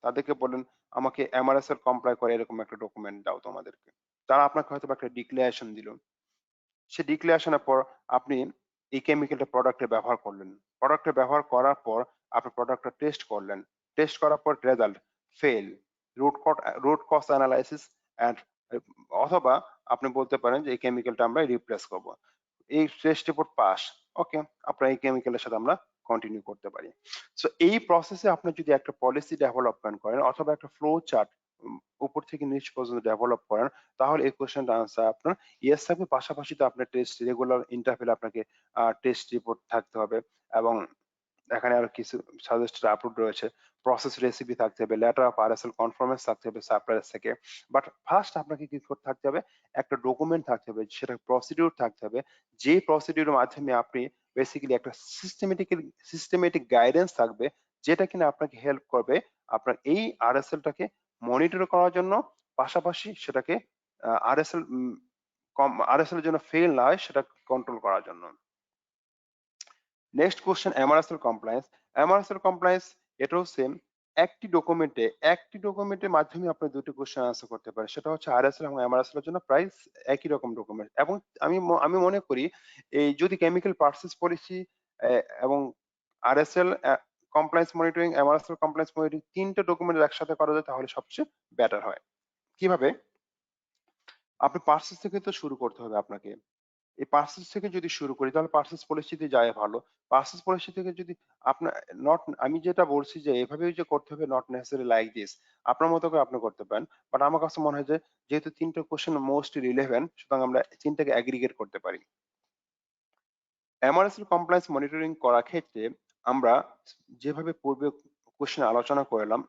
তাদেরকে বললেন আমাকে এমআরএস এর কমপ্লাই করে এরকম একটা ডকুমেন্ট দাও তোমাদেরকে। তারা আপনাকে হয়তোবা একটা ডিক্লারেশন দিল। সে ডিক্লারেশনের পর আপনি এই কেমিক্যালটা প্রোডাক্টে ব্যবহার করলেন। প্রোডাক্টে ব্যবহার করার পর আপনি প্রোডাক্টটা টেস্ট করলেন। টেস্ট করার পর result fail. Root cause analysis and অথবা আপনি বলতে পারেন যে এই কেমিক্যালটা আমরা রিপ্লেস করব। এই টেস্ট রিপোর্ট পাস। ওকে, আপনার এই কেমিক্যালের সাথে আমরা কন্টিনিউ করতে পারি। সো এই প্রসেসে আপনি যদি একটা পলিসি ডেভেলপমেন্ট করেন অথবা একটা ফ্লো চার্ট উপর থেকে নিচ পর্যন্ত ডেভেলপ করেন, তাহলে এই কোয়েশ্চেনটা আনসার আপনার ইয়েস থাকবে। পাশাপাশি তো আপনার টেস্ট রেগুলার ইন্টারভেল আপনাকে টেস্ট রিপোর্ট থাকতে হবে এবং এখানে আরো কিছু সাজেস্টেড আপলোড রয়েছে। প্রসেস রেসিপি থাকতে হবে, লেটার অফ আরএসএল কনফার্মেন্স থাকতে হবে সাপ্লায়ার থেকে। বাট ফার্স্ট আপনাকে কি করতে থাকতে হবে? একটা ডকুমেন্ট থাকতে হবে, সেটা প্রসিডিউর থাকতে হবে। যে প্রসিডিউরের মাধ্যমে আপনি বেসিক্যালি একটা সিস্টেমেটিক গাইডেন্স থাকবে, যেটা কিনা আপনাকে হেল্প করবে আপনার এই আরএসএল টাকে মনিটর করার জন্য, পাশাপাশি সেটাকে আরএসএল আরএসএল এর জন্য ফেল না হয় সেটা কন্ট্রোল করার জন্য। Next question MRSL compliance. MRSL compliance এটাও সেম। একটি ডকুমেন্টের মাধ্যমে আপনি দুটি কোশ্চেন আনসার করতে পারেন। সেটা হচ্ছে আরএসএল এবং এমআরএসএল এর জন্য প্রায় একই রকম ডকুমেন্ট। এবং আমি মনে করি এই যদি কেমিক্যাল পারচেজ পলিসি এবং RSL compliance monitoring, এমআরএসএল compliance monitoring ৩ টা ডকুমেন্ট একসাথে করা যায় তাহলে সবচেয়ে বেটার হয়। কিভাবে? আপনি পারচেজ থেকে তো শুরু করতে হবে আপনাকে। এই পার্সেস থেকে যদি শুরু করি তাহলে পার্সেস পলিসিতে যায় ভালো। পার্সেস পলিসি থেকে যদি আপনার আমি যেটা বলছি যে এভাবেই যে করতে হবে, নট নেসেসারি লাইক দিস। আপনার মতো করে আপনি করতে পারেন। বাট আমার কাছে মনে হয় যে যেহেতু ৩ টা কোয়েশ্চেন মোস্ট রিলেভেন্ট, সুতরাং আমরা ৩ টাকে এগ্রিগেট করতে পারি। এমআরএসএল কমপ্লায়েন্স মনিটরিং করার ক্ষেত্রে আমরা যেভাবে পূর্বে কোশ্চেন আলোচনা করলাম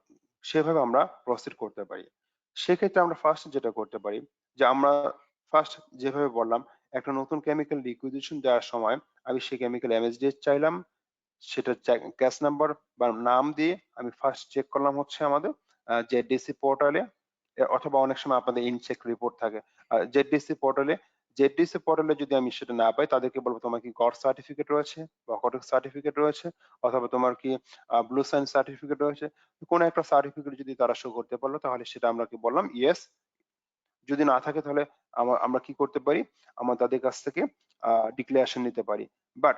সেভাবে আমরা প্রসিড করতে পারি। সেক্ষেত্রে আমরা ফার্স্ট যেটা করতে পারি যে আমরা ফার্স্ট যেভাবে বললাম, একটা নতুন কেমিক্যাল রিকুইজিশন দেওয়ার সময় আমি সেই কেমিক্যাল এমএসডিএস চাইলাম, সেটা ক্যাশ নাম্বার বা নাম দিয়ে আমি ফার্স্ট চেক করলাম হচ্ছে আমাদের জেডিসি পোর্টালে, অথবা অনেক সময় আপনাদের ইনচেক রিপোর্ট থাকে জেডিসি পোর্টালে। জেডিসি পোর্টালে যদি আমি সেটা না পাই, তাদেরকে বলবো তোমার কি গড সার্টিফিকেট রয়েছে বা অকটেক সার্টিফিকেট রয়েছে, অথবা তোমার কি ব্লু সাইন সার্টিফিকেট রয়েছে। কোন একটা সার্টিফিকেট যদি তারা শো করতে পারলো, তাহলে সেটা আমরা কি বললাম ইয়েস। যদি না থাকে তাহলে আমরা কি করতে পারি? আমরা তাদের কাছ থেকে ডিক্লারেশন নিতে পারি। But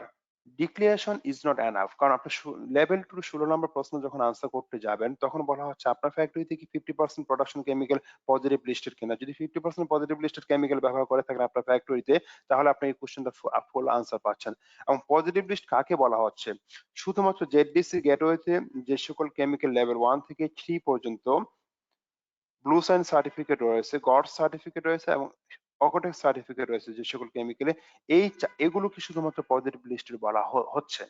declaration is not enough. কারণ আপনি লেভেল 2 16 নম্বর প্রশ্ন যখন আনসার করতে যাবেন, তখন বলা হচ্ছে আপনার ফ্যাক্টরিতে কি 50% প্রোডাকশন কেমিক্যাল পজিটিভ লিস্টেড কিনা। যদি 50% পজিটিভ লিস্টেড কেমিক্যাল ব্যবহার করে থাকেন আপনার ফ্যাক্টরিতে, তাহলে আপনি এই কোশ্চেনটা ফুল আনসার পাচ্ছেন। এবং পজিটিভ লিস্ট কাকে বলা হচ্ছে? শুধুমাত্র জেডিসি গেটওয়েতে যে সকল কেমিক্যাল লেভেল 1 থেকে 3 পর্যন্ত ব্লু সাইন সার্টিফিকেট রয়েছে, গড সার্টিফিকেট রয়েছে এবং অকটেক সার্টিফিকেট রয়েছে, যে সকল কেমিক্যালে এগুলোকে শুধুমাত্র পজিটিভ লিস্টেড বলা হচ্ছে।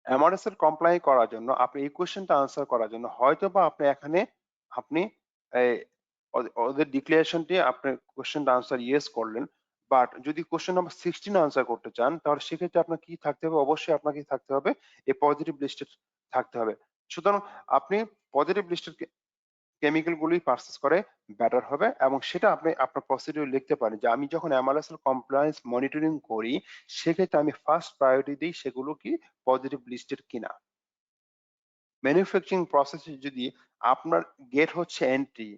এমআরএস এর কমপ্লাই করার জন্য আপনি এই কোশ্চেনটা আনসার করার জন্য হয়তোবা আপনি এই ওদের ডিক্লারেশনটি আপনি কোশ্চেনটা আনসার ইয়েস করলেন। বাট যদি কোশ্চেন নাম্বার 16 আনসার করতে চান, তাহলে সেক্ষেত্রে আপনার কি থাকতে হবে? অবশ্যই আপনাকে থাকতে হবে এই পজিটিভ লিস্টেড থাকতে হবে। সুতরাং আপনি পজিটিভ লিস্টেড কেমিক্যাল গুলোই পারচেজ করে বেটার হবে, এবং সেটা আপনি আপনার প্রসিডিউর লিখতে পারেন যে আমি যখন এমআরএসএল কমপ্লায়েন্স মনিটরিং করি সেক্ষেত্রে আমি ফার্স্ট প্রায়োরিটি দিই সেগুলো কি পজিটিভ লিস্টেড কিনা। ম্যানুফ্যাকচারিং প্রসেসে যদি আপনার গেট হচ্ছে এন্ট্রি,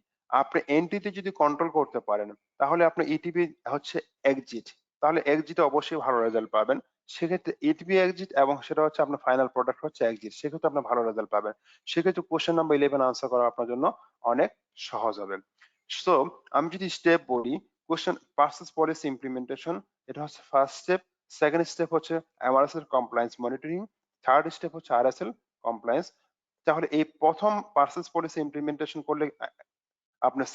আপনি এন্ট্রিতে যদি কন্ট্রোল করতে পারেন তাহলে আপনার ইটিপি হচ্ছে এক্সিট, তাহলে এক্সিটে অবশ্যই ভালো রেজাল্ট পাবেন। সেক্ষেত্রে ইটিপি এক্সিট এবং সেটা হচ্ছে আপনার ফাইনাল প্রোডাক্ট হচ্ছে এক্সিট, সেক্ষেত্রে আপনার ভালো রেজাল্ট পাবেন। সেক্ষেত্রে কোশ্চেন নাম্বার 11 আনসার করা আপনার জন্য অনেক সহজ হবে। সো আমি যদি স্টেপ বলি, কোশ্চেন পারচেজ পলিসি ইমপ্লিমেন্টেশন, এটা হচ্ছে ফার্স্ট স্টেপ। সেকেন্ড স্টেপ হচ্ছে এমআরএসএল কমপ্লায়েন্স মনিটরিং। থার্ড স্টেপ হচ্ছে আরএসএল কমপ্লায়েন্স। তাহলে এই প্রথম পারচেজ পলিসি ইমপ্লিমেন্টেশন করলে আপনার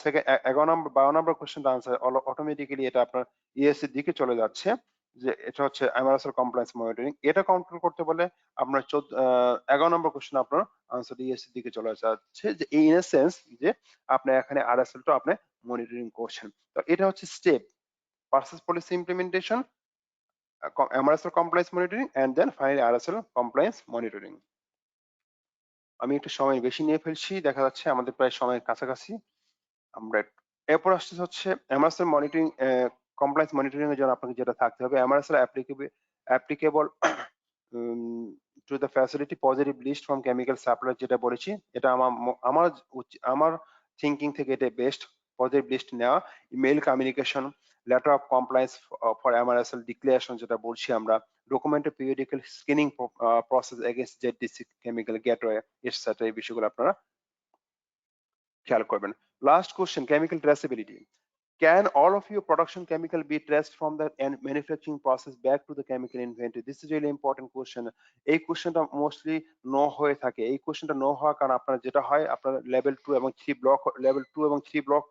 11 নম্বর 12 নম্বর কোশ্চেনটা আনসার অটোমেটিক্যালি এটা আপনার ইএসসি এর দিকে চলে যাচ্ছে, যে এটা হচ্ছে এমআরএসএল কমপ্লায়েন্স মনিটরিং। এটা কন্ট্রোল করতে বলে আপনার 11 নম্বর কোশ্চেন আপনার আনসার ইএসসি এর দিকে চলে যাচ্ছে, যে ইন এ সেন্স যে আপনি এখানে আরএসএল টা আপনি মনিটরিং করছেন। তো এটা হচ্ছে step purchase policy implementation, MRSL compliance monitoring and then finally RSL compliance monitoring. আমি একটু সময় বেশি নিয়ে ফেলছি, দেখা যাচ্ছে আমাদের প্রায় সময়ের কাছাকাছি। আমরা এরপর আসছে হচ্ছে এমআরএসএল মনিটরিং, কমপ্লায়েন্স মনিটরিং এর জন্য আপনাকে যেটা থাকতে হবে, MRSL applicable to the facility positive list from chemical supply, যেটা বলেছি এটা আমার থিঙ্কিং থেকে এটা বেস্ট পজিটিভ লিস্ট নেওয়া। Email communication, letter of compliance for MRSL declaration যেটা বলছি আমরা, documented periodical screening process against ZDHC chemical gateway etcetera, এই বিষয়গুলো আপনারা খেয়াল করবেন। Last question, chemical traceability. Can all of your production chemical be traced from the manufacturing process back to the chemical inventory? This is really important question. এই কোশ্চেনটা mostly no হয়ে থাকে। এই কোশ্চেনটা নো হওয়ার কারণ আপনার যেটা হয়, আপনার লেভেল 2 এবং 3 ব্লক, লেভেল 2 এবং 3 ব্লক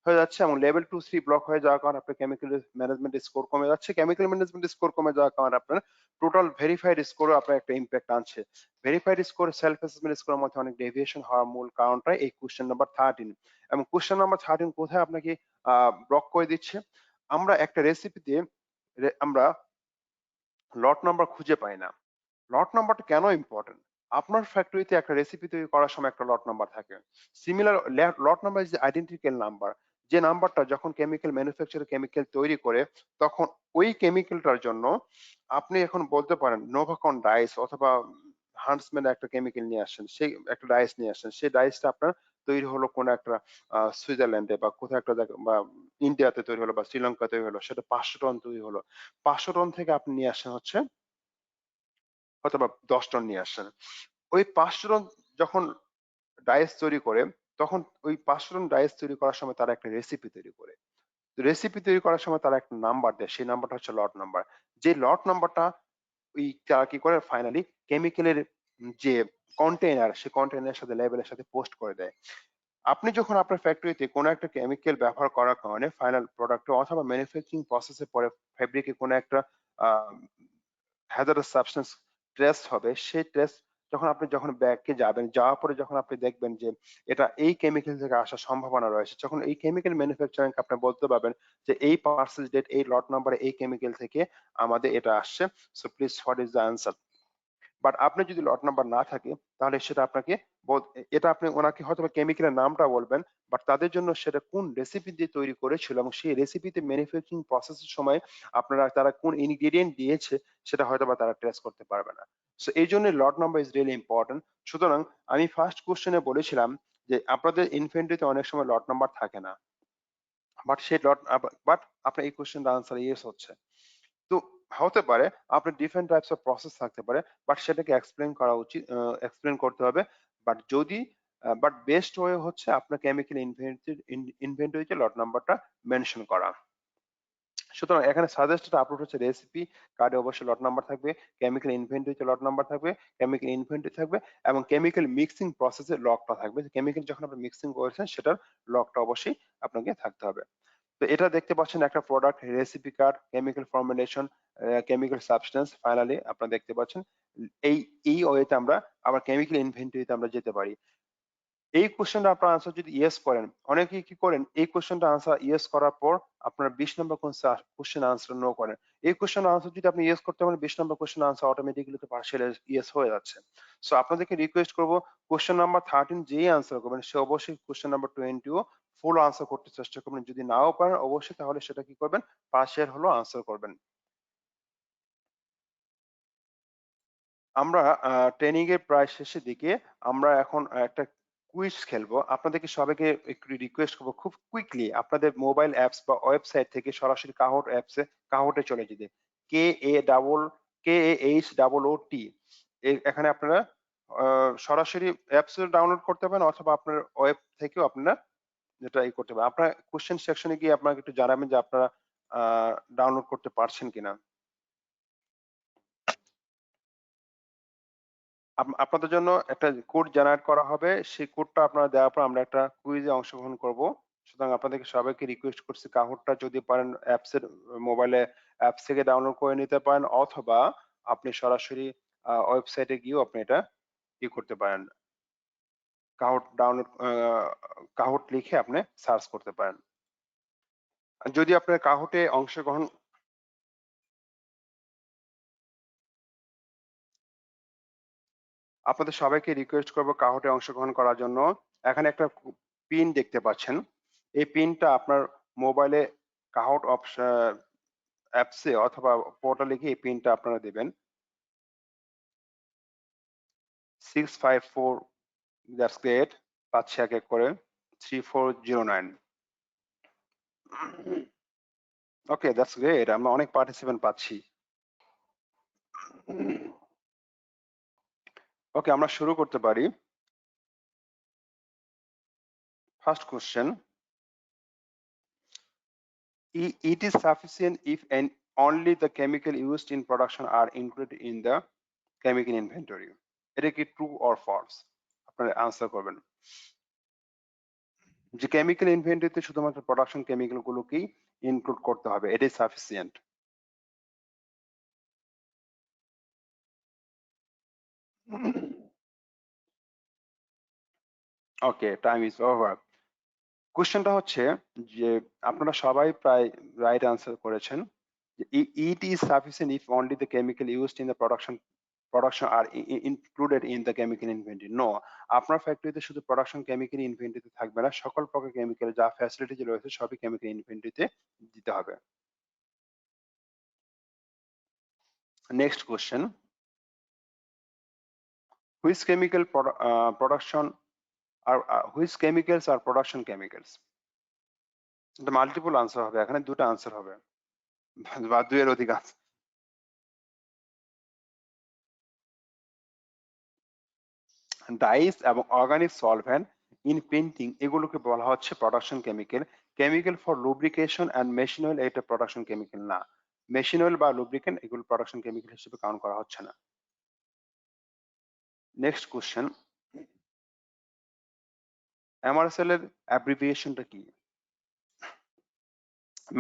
হয়ে যাচ্ছে, এবং লেভেল 2 3 ব্লক হয়ে যাওয়ার কারণে আপনার কেমিক্যাল ম্যানেজমেন্ট স্কোর কমে যাচ্ছে। কেমিক্যাল ম্যানেজমেন্ট স্কোর কমে যাওয়ার কারণে আপনার টোটাল ভেরিফাইড স্কোরে আপনার একটা ইম্প্যাক্ট আনছে। ভেরিফাইড স্কোর সেলফ অ্যাসেসমেন্ট স্কোরের মধ্যে অনেক ডেভিয়েশন হওয়ার মূল কারণটাই এই কোশ্চেন নাম্বার 13। এবং কোশ্চেন নাম্বার 13 কোথায় আপনাকে ব্লক করে দিচ্ছে, আমরা একটা রেসিপিতে আমরা লট নাম্বার খুঁজে পাই না। লট নাম্বারটা কেন ইম্পর্টেন্ট? আপনার ফ্যাক্টরিতে একটা রেসিপি তৈরি করার সময় একটা লট নাম্বার থাকে। Similar lot number is identical number, যে নাম্বারটা যখন কেমিক্যাল ম্যানুফ্যাকচারার কেমিক্যাল তৈরি করে তখন ওই কেমিক্যালটার জন্য আপনি এখন বলতে পারেন নোভাকন ডাইস অথবা হান্টসম্যান একটা কেমিক্যাল নিয়ে আসছেন, সেই একটা ডাইস নিয়ে আসছেন, সেই ডাইসটা আপনার তৈরি হলো কোন একটা সুইজারল্যান্ডে বা কোথাও একটা জায়গা, বা ইন্ডিয়াতে তৈরি হলো বা শ্রীলঙ্কা তৈরি হলো, সেটা 500 টন তৈরি হলো। 500 টন থেকে আপনি নিয়ে আসছেন হচ্ছে অথবা 10 টন নিয়ে আসছেন। ওই 500 টন যখন ডাইস তৈরি করে, তখন ওই 500 টন ডাইস তৈরি করার সময় তারা একটা রেসিপি তৈরি করে। রেসিপি তৈরি করার সময় তারা একটা নাম্বার দেয়, সেই নাম্বারটা হচ্ছে লট নাম্বার। যে লট নাম্বারটা ওই তারা কি করে ফাইনালি কেমিক্যালের যে কন্টেইনার, সেই কন্টেইনারের সাথে লেবেলের সাথে পোস্ট করে দেয়। আপনি যখন আপনার ফ্যাক্টরিতে কোনো একটা কেমিক্যাল ব্যবহার করার কারণে ফাইনাল প্রোডাক্টে অথবা ম্যানুফ্যাকচারিং প্রসেসে পরে ফেব্রিকে কোনো একটা আহ হ্যাজার্ডাস সাবস্টেন্স ট্রেস হবে, সেই ট্রেস যখন ব্যাগকে যাবেন, যাওয়ার পরে যখন আপনি দেখবেন যে এটা এই কেমিক্যাল থেকে আসার সম্ভাবনা রয়েছে, যখন এই কেমিক্যাল ম্যানুফ্যাকচারিং আপনি বলতে পারবেন যে এই পার্সেল ডেট এই লট নাম্বারে এই কেমিক্যাল থেকে আমাদের এটা আসছে, so please what is the answer. But আপনি যদি লট নাম্বার না থাকে তাহলে সেটা আপনাকে এটা আপনি ওনাকে হয়তো কেমিক্যালের নামটা বলবেন, বাট তাদের জন্য সেটা কোন রেসিপি দিয়ে তৈরি করেছিল এবং সেই রেসিপিতে ম্যানুফ্যাকচারিং প্রসেসের সময় তারা কোন ইনগ্রেডিয়েন্ট দিয়েছে সেটা হয়তো বা তারা ট্রেস করতে পারবে না। সো এই জন্য lot number is really important. সুতরাং আমি ফার্স্ট কোশ্চেনে বলেছিলাম যে আপনাদের ইনভেন্টরিতে অনেক সময় লট নাম্বার থাকে না, বাট সেই লট বাট আপনার এই কোশ্চেনটা আনসার ইয়েস হচ্ছে। তো হতে পারে আপনার ডিফারেন্ট টাইপস অফ প্রসেস থাকতে পারে, বাট সেটাকে এক্সপ্লেন করা উচিত, এক্সপ্লেন করতে হবে। বাট যদি বাট বেস্ট ওয়ে হচ্ছে আপনার কেমিক্যাল ইনভেন্টরিতে লট নাম্বারটা মেনশন করা। সুতরাং এখানে সাজেস্টেড আপলোড হচ্ছে রেসিপি কার্ডে অবশ্যই লট নাম্বার থাকবে, কেমিক্যাল ইনভেন্টরিতে লট নাম্বার থাকবে, কেমিক্যাল ইনভেন্টরি থাকবে, এবং কেমিক্যাল মিক্সিং প্রসেসে লকটা থাকবে। কেমিক্যাল যখন আপনি মিক্সিং করেছেন সেটার লকটা অবশ্যই আপনাকে থাকতে হবে। তো এটা দেখতে পাচ্ছেন একটা product recipe card, chemical formulation, chemical substance, finally আপনারা দেখতে পাচ্ছেন। এই এই ওয়েতে আমরা আবার কেমিক্যাল ইনভেন্টরিতে আমরা যেতে পারি। এই কোশ্চেনটা আপনার আনসার যদি ইয়েস করেন, অনেকেই কি করেন এই কোশ্চেনটা আনসার ইয়েস করার পর আপনার 20 নম্বর কোশ্চেন আনসার নো করেন। এই কোশ্চেন আনসার যদি আপনি ইয়েস করতে পারেন 20 নম্বর কোশ্চেন আনসার অটোমেটিক্যালি তো পার্সিয়াল ইয়েস হয়ে যাচ্ছে। সো আপনাদেরকে রিকোয়েস্ট করব কোশ্চেন নাম্বার 13 যেই আনসার করবেন সে অবশ্যই কোশ্চেন নাম্বার 20 ও ফুল আনসার করতে চেষ্টা করবেন। যদি নাও পারেন অবশ্যই তাহলে সেটা কি করবেন, পার্সিয়াল হলো আনসার করবেন। আমরা ট্রেনিং এর প্রায় শেষের দিকে আমরা এখন একটা কুইজ খেলবো। আপনাদেরকে সবাইকে একটু রিকোয়েস্ট করবো খুব কুইকলি আপনাদের মোবাইল অ্যাপস বা ওয়েবসাইট থেকে সরাসরি কাহট অ্যাপসে কাহটে চলে যেতে। KAHOOT এখানে আপনারা সরাসরি অ্যাপস ডাউনলোড করতে পারেন অথবা আপনার ওয়েব থেকেও আপনারা যেটা করতে পারেন। আপনার কোশ্চেন সেকশনে গিয়ে আপনাকে একটু জানাবেন যে আপনারা ডাউনলোড করতে পারছেন কিনা। আপনাদের জন্য একটা কোড জেনারেট করা হবে। সেই কোডটা আপনারা দেওয়ার পর আমরা একটা কুইজে অংশগ্রহণ করব। সুতরাং আপনাদেরকে সবাইকে রিকোয়েস্ট করছি কাহুটটা যদি পারেন অ্যাপসের মোবাইলে অ্যাপস থেকে ডাউনলোড করে নিতে পারেন অথবা আপনি সরাসরি ওয়েবসাইটে গিয়েও আপনি এটা করতে পারেন। কাহুট ডাউনলোড কাহুট লিখে আপনি সার্চ করতে পারেন। যদি আপনার কাহুটে অংশগ্রহণ আপনাদের সবাইকে রিকোয়েস্ট করব কাহুটে অংশগ্রহণ করার জন্য। এখানে একটা পিন দেখতে পাচ্ছেন। এই পিনটা আপনার মোবাইলে কাহুট অ্যাপসে অথবা পোর্টালে গিয়ে এই পিনটা আপনারা দিবেন। 654 দ্যাটস গ্রেট। পাচ্ছি এক এক করে 3409। Okay that's great. আমরা অনেক পার্টিসিপেন্ট পাচ্ছি। ওকে আমরা শুরু করতে পারি। First question, it is sufficient if and only the chemical used in production are included in the chemical inventory. এটা কি ট্রু অর ফলস? আপনারা আনসার করবেন। যে কেমিক্যাল ইনভেন্টরিতে শুধুমাত্র প্রোডাকশন কেমিক্যাল গুলোকেই ইনক্লুড করতে হবে, এটাই sufficient. Okay time is over. কোশ্চেনটা হচ্ছে যে আপনারা সবাই প্রায় রাইট আনসার করেছেন। It is sufficient if only the chemical used in the production are included in the chemical inventory. No, আপনার ফ্যাক্টরিতে শুধু প্রোডাকশন কেমিক্যাল ইনভেন্টরিতে থাকবে না, সকল প্রকার কেমিক্যাল যা ফ্যাসিলিটি রয়েছে সবই কেমিক্যাল ইনভেন্টরিতে দিতে হবে। Next question, which chemical production are which chemicals are production chemicals? এটা মাল্টিপল আনসার হবে, এখানে দুটো আনসার হবে বা দুইয়ের অধিক answer। ডাইস এবং অর্গানিক সলভেন্ট ইন পেন্টিং এগুলোকে বলা হচ্ছে production chemical. Chemical for lubrication and machine oil এটা প্রোডাকশন কেমিক্যাল না। মেশিন অয়েল বা লুব্রিকেন্ট এগুলো প্রোডাকশন কেমিক্যাল হিসেবে কাউন্ট করা হচ্ছে না। নেক্সট কোশ্চেন, এমআরএসএল এর অ্যাব্রিভিয়েশনটা কি?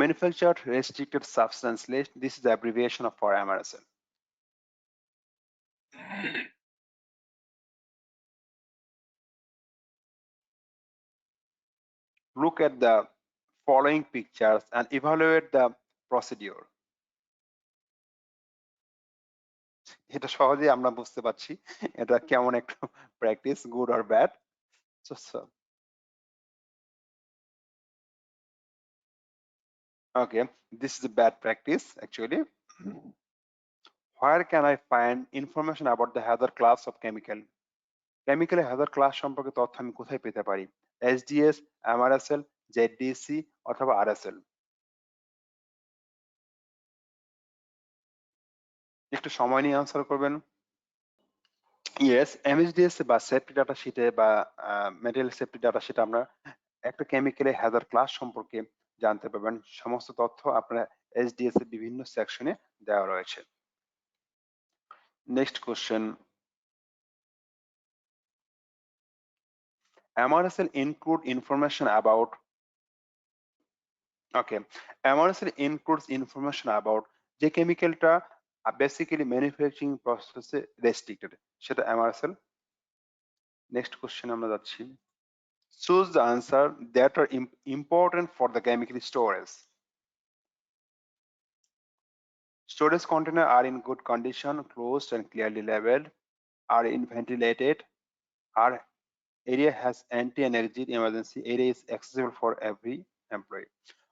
Manufactured restricted substance list, this is the abbreviation of for MRSL. Look at the following pictures and evaluate the procedure. এটা সহজেই আমরা বুঝতে পারছি এটা কেমন একটা practice, good or bad. Okay, this is a bad practice actually. Where can I find information about the hazard class of chemical? Chemical hazard class সম্পর্কে তথ্য আমি কোথায় পেতে পারি? SDS, MRSL, ZDC অথবা RSL? একটু সময় নিয়ে আনসার করবেন। ইয়েস, MSDS বা সেফটি ডাটা শিটে বা মেটেরিয়াল সেফটি ডাটা শিটে আমরা একটা কেমিক্যালের হ্যাজার্ড ক্লাস সম্পর্কে জানতে পারবেন। সমস্ত তথ্য আপনার SDS এর বিভিন্ন সেকশনে দেওয়া রয়েছে। Next question, MRSL include information about okay MRSL includes information about যে কেমিক্যালটা বেসিক্যালি ম্যানুফ্যাকচারিং প্রসেসে রেস্ট্রিক্টেড সেটা MRSL। নেক্সট কোশ্চেন আমরা যাচ্ছি। Choose the answer that are important for the chemical storage. Storage containers are in good condition, closed and clearly labeled, are in ventilated, are area has anti-and-exit emergency, area is accessible for every employee.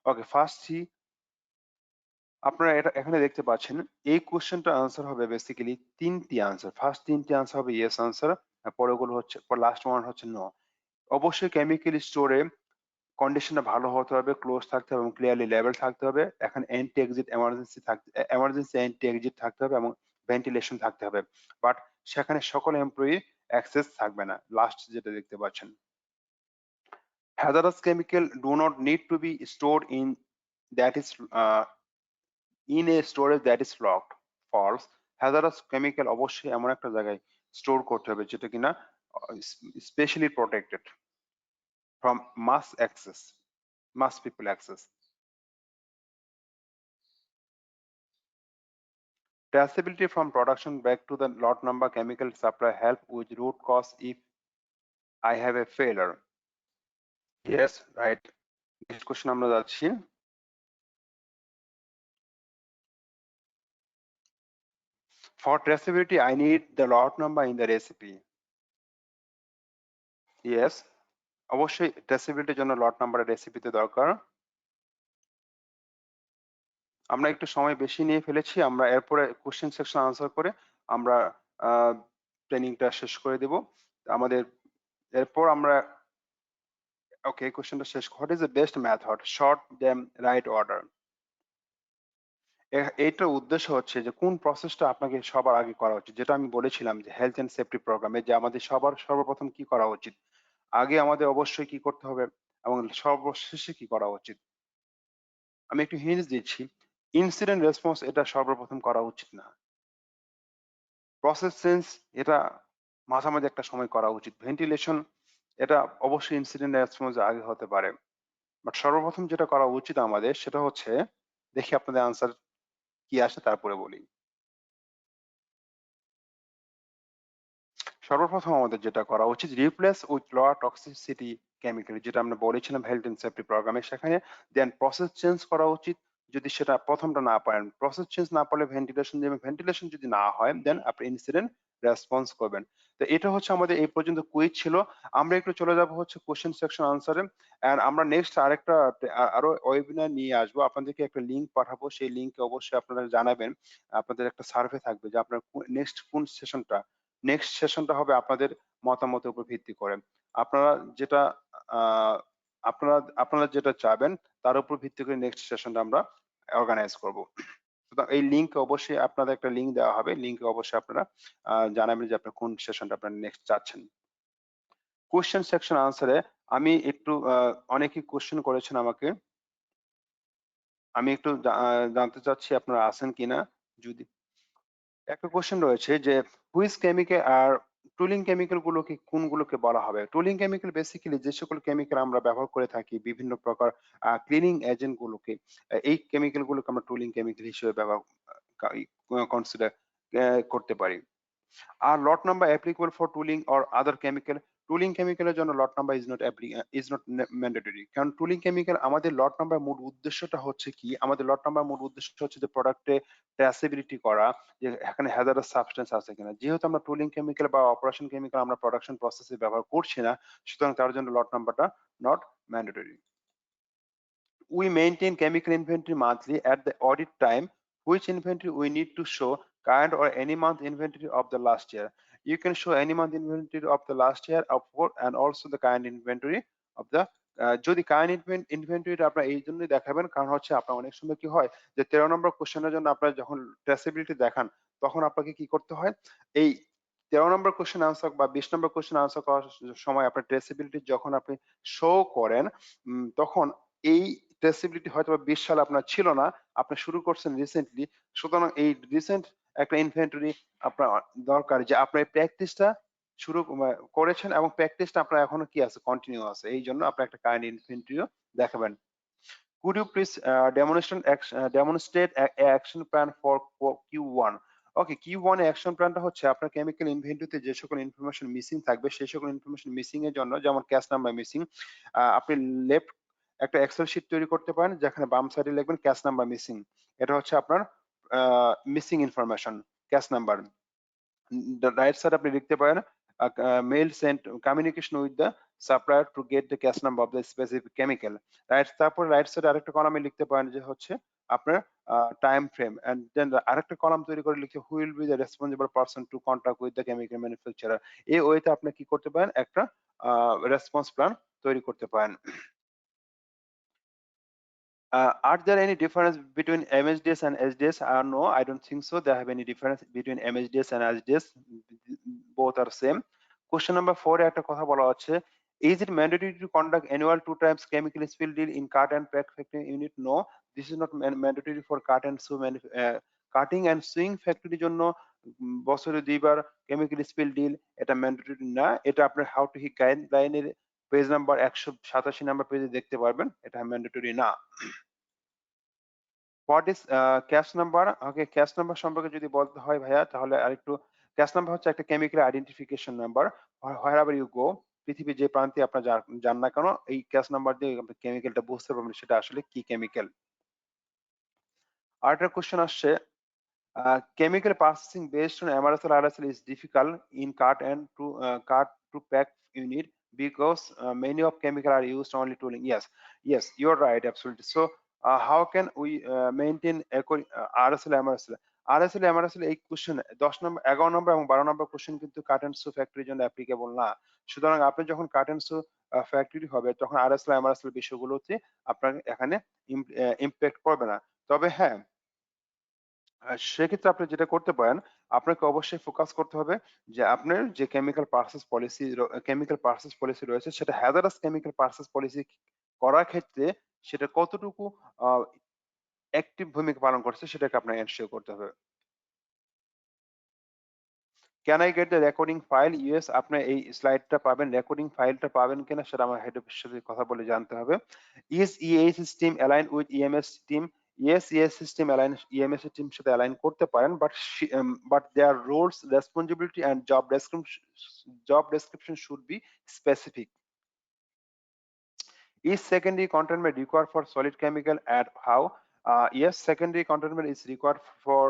Okay, first see, আপনারা এটা এখানে দেখতে পাচ্ছেন এই কোশ্চেনটার answer হবে basically তিনটি answer. First তিনটি answer হবে ইয়েস আনসার, আর পরেগুলো হচ্ছে লাস্ট ওয়ান হচ্ছে নো। অবশ্যই কেমিক্যাল স্টোরে কন্ডিশনটা ভালো হতে হবে, ক্লোজ থাকতে হবে এবং ক্লিয়ারলি লেবেল থাকতে হবে। এখানে anti exit emergency anti exit থাকতে হবে এবং ভেন্টিলেশন থাকতে হবে। বাট সেখানে সকল এমপ্লয়ি অ্যাক্সেস থাকবে না। লাস্ট যেটা দেখতে পাচ্ছেন, hazardous chemical do not need to be stored in that is in a storage that is locked. False. hazardous chemical অবশ্যই এমন একটা জায়গায় স্টোর করতে হবে যেটা কিনা specially protected from mass people access. Traceability from production back to the lot number chemical supply help with root cause if I have a failure. Yes, right. Next question আমরা যাচ্ছি। For traceability, I need the lot number in the recipe. Yes, অবশ্যই ট্রেসেবিলিটির জন্য lot number রেসিপিতে দরকার। আমরা একটু সময় বেশি নিয়ে ফেলেছি, আমরা এরপরে কোশ্চেন সেকশন আনসার করে আমরা ট্রেনিংটা শেষ করে দেব আমাদের। এরপর আমরা ওকে কোশ্চেনটা শেষ, what is the best method short them right order. এইটার উদ্দেশ্য হচ্ছে যে কোন প্রসেসটা আপনাকে সবার আগে করা উচিত, যেটা আমি বলেছিলাম যে হেলথ এন্ড সেফটি প্রোগ্রামে যে আমাদের সর্বপ্রথম কি করা উচিত, আগে আমাদের অবশ্যই কি করতে হবে এবং সর্বশেষে কি করা উচিত। আমি একটু হিন্টস দিচ্ছি, ইনসিডেন্ট রেসপন্স এটা সর্বপ্রথম করা উচিত না। প্রসেস চেঞ্জ এটা মাঝামাঝি একটা সময় করা উচিত। ভেন্টিলেশন এটা অবশ্যই ইনসিডেন্ট রেসপন্স আগে হতে পারে, বাট সর্বপ্রথম যেটা করা উচিত আমাদের সেটা হচ্ছে, দেখি আপনাদের আনসার কি আসে তারপরে বলি। সর্বপ্রথম আমাদের যেটা করা উচিত, replace with low toxicity chemical, যেটা আমরা বলেছিলাম হেলথ এন্ড সেফটি প্রোগ্রামে, সেখানে দেন প্রসেস চেঞ্জ করা উচিত। যদি সেটা প্রথমটা না পারেন, প্রসেস চেঞ্জ না পারলে ভেন্টিলেশন দেবেন, ভেন্টিলেশন যদি না হয় দেন আপনি ইনসিডেন্ট রেসপন্স করবেন। তো এটা হচ্ছে আমাদের এই পর্যন্ত কুইজ ছিল। আমরা একটু চলে যাব হচ্ছে কোশ্চেন সেকশন আনসারে, এন্ড আমরা নেক্সট আরেকটা আরো ওয়েবিনার নিয়ে আসবো, আপনাদেরকে একটা লিংক পাঠাবো, সেই লিংকে অবশ্যই আপনারা জানাবেন। আপনাদের একটা সার্ভে থাকবে যে আপনার নেক্সট সেশনটা হবে আপনাদের মতামতের উপর ভিত্তি করে। আপনারা যেটা আহ, আপনারা আপনারা যেটা চাবেন তার উপর ভিত্তি করে নেক্সট সেশনটা আমরা অর্গানাইজ করব। সুতরাং এই লিংক অবশ্যই আপনাদের একটা লিংক দেওয়া হবে, লিংকে অবশ্যই আপনারা জানাবেন যে আপনার কোন সেশনটা আপনারা নেক্সট চাচ্ছেন। কোশ্চেন সেকশন আনসারে আমি একটু অনেকেই কোশ্চেন করেছেন আমাকে, আমি একটু জানতে চাচ্ছি আপনারা আছেন কিনা। যদি একটা কোশ্চেন রয়েছে যে which chemical are tooling chemical গুলোকে কোনগুলোকে বলা হবে। টুলিং কেমিক্যাল বেসিক্যালি যে সকল কেমিক্যাল আমরা ব্যবহার করে থাকি বিভিন্ন প্রকার ক্লিনিং এজেন্ট গুলোকে, এই কেমিক্যাল গুলোকে আমরা টুলিং কেমিক্যাল হিসেবে ব্যবহার কনসিডার করতে পারি। আর lot number applicable for tooling or other chemical, tooling কেমিক্যালের জন্য lot number is not mandatory, কারণ টুলিং কেমিক্যাল আমাদের লট নাম্বার মূল উদ্দেশ্যটা হচ্ছে কি, আমাদের লট নাম্বার মূল উদ্দেশ্য হচ্ছে যে প্রোডাক্টে ট্রেসেবিলিটি করা, যে এখানে হ্যাজার্ডাস সাবস্টেন্স আছে কিনা। যেহেতু আমরা টুলিং কেমিক্যাল বা অপারেশন কেমিক্যাল আমরা প্রোডাকশন প্রসেসে ব্যবহার করছি না, সুতরাং তার জন্য লট নাম্বারটা not mandatory. We maintain chemical inventory monthly at the audit time, which inventory we need to show current or any month inventory of the last year. You can show any month inventory of the last year upward and also the current inventory of the যদি current ইনভেন্টরিটা আপনার এই জন্যই দেখাবেন, কারণ হচ্ছে আপনার অনেক সময় কি হয় যে 13 নম্বর কোশ্চেনের জন্য আপনার যখন ট্রেসেবিলিটি দেখান তখন আপনাকে কি করতে হয়, এই 13 নম্বর কোশ্চেন আনসার বা 20 নম্বর কোশ্চেন আনসার করার সময় আপনার ট্রেসেবিলিটি যখন আপনি শো করেন, তখন এই ট্রেসেবিলিটি হয়তো 20 সালে আপনার ছিল না, আপনি শুরু করছেন রিসেন্টলি। সুতরাং এই রিসেন্ট একটা ইনভেন্টরি আপনার দরকার, যে আপনার প্র্যাকটিসটা শুরু করেছেন এবং প্র্যাকটিসটা আপনার এখনো কি আছে, কন্টিনিউ আছে। এই জন্য আপনি একটা কারেন্ট ইনভেন্টরিও দেখাবেন। Could you please demonstrate a action plan for Q1? Okay, Q1 A action প্ল্যানটা হচ্ছে আপনার কেমিক্যাল ইনভেন্টরিতে যে সকল ইনফরমেশন মিসিং থাকবে সেই সকল ইনফরমেশন মিসিং এর জন্য, যেমন ক্যাশ নাম্বার মিসিং, আপনি লেফট একটা এক্সেল শিট তৈরি করতে পারেন যেখানে বাম সাইডে লিখবেন ক্যাশ নাম্বার মিসিং। এটা হচ্ছে আপনার missing information, CAS number. Right side আপনি লিখতে পারেন mail sent communication with the supplier to get the CAS number of the specific chemical. তারপর রাইট সাইডে আরেকটা কলামে লিখতে পারেন যে হচ্ছে আপনার টাইম ফ্রেম, এন্ড দেন আরেকটা কলাম তৈরি করে লিখে who will be the responsible person to contact with the chemical manufacturer. এই ওয়েতে আপনি কি করতে পারেন, একটা রেসপন্স প্ল্যান তৈরি করতে পারেন। Are there any difference between MHDS and SDS? No, I don't think so. There have any difference between MHDS and SDS. Both are same. Question number 4 এ একটা কথা বলা হচ্ছে, is it mandatory to conduct annual 2 times chemical spill deal in cut and pack factory unit? No, this is not mandatory for cut and sew cutting and sewing ফ্যাক্টরির জন্য বছরে 2 বার chemical spill drill এটা mandatory না। এটা আপনার how to Higg গাইডলাইনের page number 187 number পেজে দেখতে পারবেন। এটা ম্যান্ডেটরি না। What is CAS number? Okay, CAS number সম্পর্কে যদি বলতে হয় ভাইয়া তাহলে আরেকটু, ক্যাশ নাম্বার হচ্ছে একটা chemical identification number. Wherever you go, পৃথিবীর যে প্রান্তে আপনার যান না কেন, এই ক্যাশ নাম্বার দিয়ে আপনি কেমিক্যালটা বুঝতে পারবেন সেটা আসলে কি কেমিক্যাল। আরেকটা কোশ্চেন আসছে, chemical processing based on MRSL RSL is difficult in cut to pack unit because many of chemical are used only tooling. Yes, you're right, absolutely. So how can we maintain RSL MRSL? RSL MRSL এই question 10 নম্বর 11 নম্বর এবং 12 নম্বর question কিন্তু কাট and সু ফ্যাক্টরির জন্য applicable না। সুতরাং আপনি যখন কাট এন্ড সু ফ্যাক্টরি হবে তখন RSL MRSL বিষয়গুলোতে আপনার এখানে ইমপ্যাক্ট পড়বে না। তবে হ্যাঁ, সেক্ষেত্রে আপনি যেটা করতে পারেন, আপনাকে অবশ্যই ফোকাস করতে হবে যে আপনার যে কেমিক্যাল পারচেজ পলিসি রয়েছে সেটা হ্যাজার্ডাস কেমিক্যাল পারচেজ পলিসি করার ক্ষেত্রে সেটা কতটুকু আ অ্যাক্টিভ ভূমিকা পালন করছে সেটাকে আপনার এনশিওর করতে হবে। Can I get the recording file? Yes, আপনি এই স্লাইডটা পাবেন, রেকর্ডিং ফাইলটা পাবেন কিনা সেটা আমার হেড অফিসের সাথে কথা বলে জানতে হবে। Is EH team align with EMS team? Yes, ES system align EMS এর টিমের সাথে অ্যালাইন করতে পারেন, but their roles, responsibility and job description should be specific. Is secondary containment required for solid chemical and how? Yes, secondary containment is required for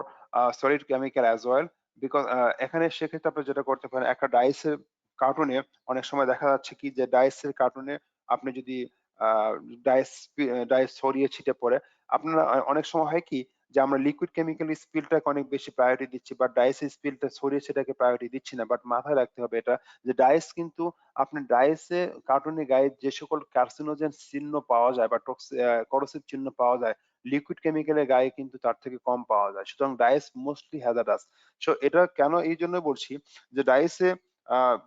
solid chemical as well, because এখানে সেক্ষেত্রে আপনি যেটা করতে পারেন, একটা ডাইসের কার্টুনে অনেক সময় দেখা যাচ্ছে কি যে ডাইসের কার্টুনে আপনি যদি আহ, ডাইস ডাইস ছড়িয়ে ছিটে পড়ে, আপনারা অনেক সময় হয় কি যে আমরা লিকুইড কেমিক্যাল স্পিলটাকে অনেক বেশি প্রায়োরিটি দিচ্ছি, বা ডাইস স্পিলটা ছড়িয়ে সেটাকে প্রায়োরিটি দিচ্ছি না। বাট মাথায় রাখতে হবে এটা, যে ডাইস কিন্তু আপনি ডাইসে কার্টুনের গায়ে যে সকল কার্সিনোজেন চিহ্ন পাওয়া যায় বা করোসিভ চিহ্ন পাওয়া যায়, লিকুইড কেমিক্যালের গায়ে কিন্তু তার থেকে কম পাওয়া যায়। সুতরাং ডাইস মোস্টলি হ্যাজার্ডাস। সো এটা কেন এই জন্য বলছি যে ডাইসে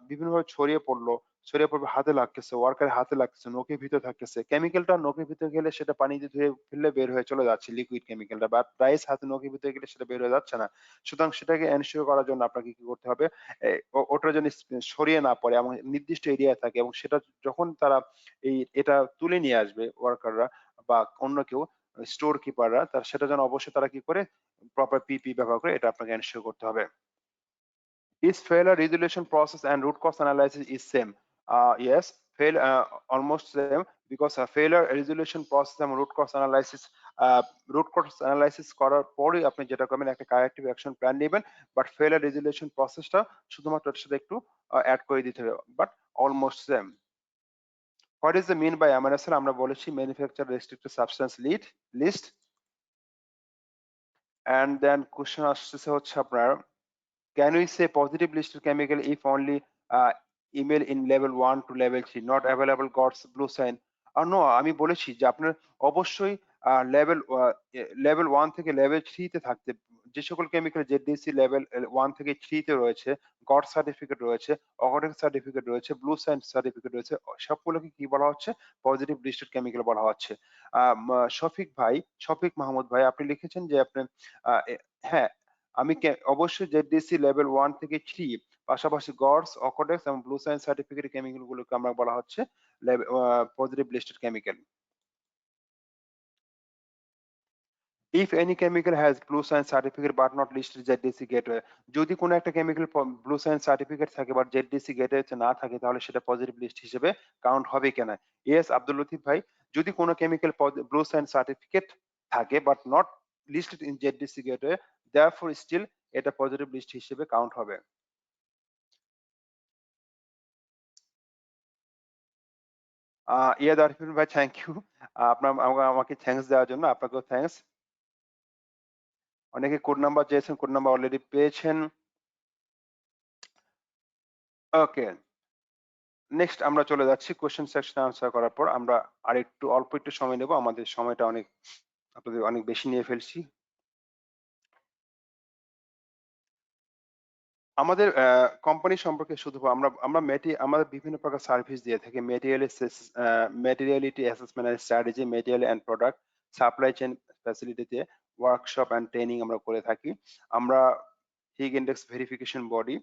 বিভিন্নভাবে ছড়িয়ে পড়বে, হাতে লাগতেছে, ওয়ার্কারের হাতে লাগতেছে, নখের ভিতরে থাকতেছে। কেমিক্যালটা নখের ভিতরে গেলে সেটা পানিতে ধুয়ে ফেললে বের হয়ে চলে যাচ্ছে লিকুইড কেমিক্যালটা, বাট ডাইস হাতে নখের ভিতরে গেলে সেটা বের হয়ে যাচ্ছে না। সুতরাং সেটাকে এনশিওর করার জন্য আপনাকে কি করতে হবে, ওটা যেন ছড়িয়ে না পড়ে এবং নির্দিষ্ট এরিয়ায় থাকে, এবং সেটা যখন তারা এটা তুলে নিয়ে আসবে ওয়ার্কাররা বা অন্য কেউ, স্টোর কিপাররা, তার সেটা যেন অবশ্যই তারা কি করে, প্রপার পিপি ব্যবহার করে, এটা আপনাকে এনশিওর করতে হবে। Is failure resolution process and root cause analysis is same? Yes, almost same, because failure resolution process and root cause analysis করার পরে আপনি যেটা করবেন একটা কারেক্টিভ অ্যাকশন প্ল্যান নেবেন, বাট ফেলার রেজুলেশন প্রসেসটা শুধুমাত্র এর সাথে একটু অ্যাড করে দিতে হবে, but almost same. What is the mean by MRSL? আমরা বলেছি manufacture restricted substance list. And then question আসতেছে হচ্ছে আপনার, can we say positive listed chemical if only email in level 1 to level 3 not available got blue sign? No, আমি বলেছি যে আপনার অবশ্যই লেভেল 1 থেকে লেভেল 3 তে থাকতে, যে সকল কেমিক্যাল জেডিসি লেভেল 1 থেকে 3 তে রয়েছে, গড সার্টিফিকেট রয়েছে, অকটেক সার্টিফিকেট রয়েছে, ব্লু সাইন সার্টিফিকেট রয়েছে, সবগুলোকে কি বলা হচ্ছে, পজিটিভ লিস্টেড কেমিক্যাল বলা হচ্ছে। শফিক মাহমুদ ভাই আপনি লিখেছেন যে আপনি হ্যাঁ, আমি অবশ্যই জেডিসি লেভেল 1 থেকে 3 পাশাপাশি গডস, অকোডেক্স এবং ব্লু সাইন সার্টিফিকেট কেমিক্যাল গুলোকে আমরা বলা হচ্ছে positive listed chemical. If any chemical has blue science certificate but not listed ZDC gateway, যদি কোনো একটা কেমিক্যাল ব্লু সায়েন্স সার্টিফিকেট থাকে বাট জেডডিসি গেটওয়েতে না থাকে তাহলে সেটা পজিটিভ লিস্ট হিসেবে কাউন্ট হবে কিনা? ইয়েস আব্দুল লতিফ ভাই, যদি কোনো কেমিক্যাল ব্লু সায়েন্স সার্টিফিকেট থাকে but not listed in ZDHC gateway, therefore still এটা পজিটিভ লিস্ট হিসেবে কাউন্ট হবে। ইয়াদ আরিফিন ভাই, থ্যাংক ইউ আপনার আমাকে থ্যাঙ্কস দেওয়ার জন্য। আপনাকেও থ্যাঙ্কস। অনেকে কোড নাম্বার চেয়েছেন, কোড নাম্বার অলরেডি পেয়েছেন। ওকে, নেক্সট আমরা চলে যাচ্ছি কোশ্চেন সেকশনে আনসার করার পর। আমরা আরেকটু অল্প একটু সময় নেব, আমাদের সময়টা অনেক আপনাদের অনেক বেশি নিয়ে ফেলছি। আমাদের কোম্পানি সম্পর্কে শুধু আমরা আমরা আমাদের বিভিন্ন প্রকার সার্ভিস দিয়ে থাকি। Materiality assessment and strategy, material and product, supply chain ফ্যাসিলিটিতে ওয়ার্কশপ এন্ড ট্রেনিং আমরা করে থাকি। আমরা Higg index verification body,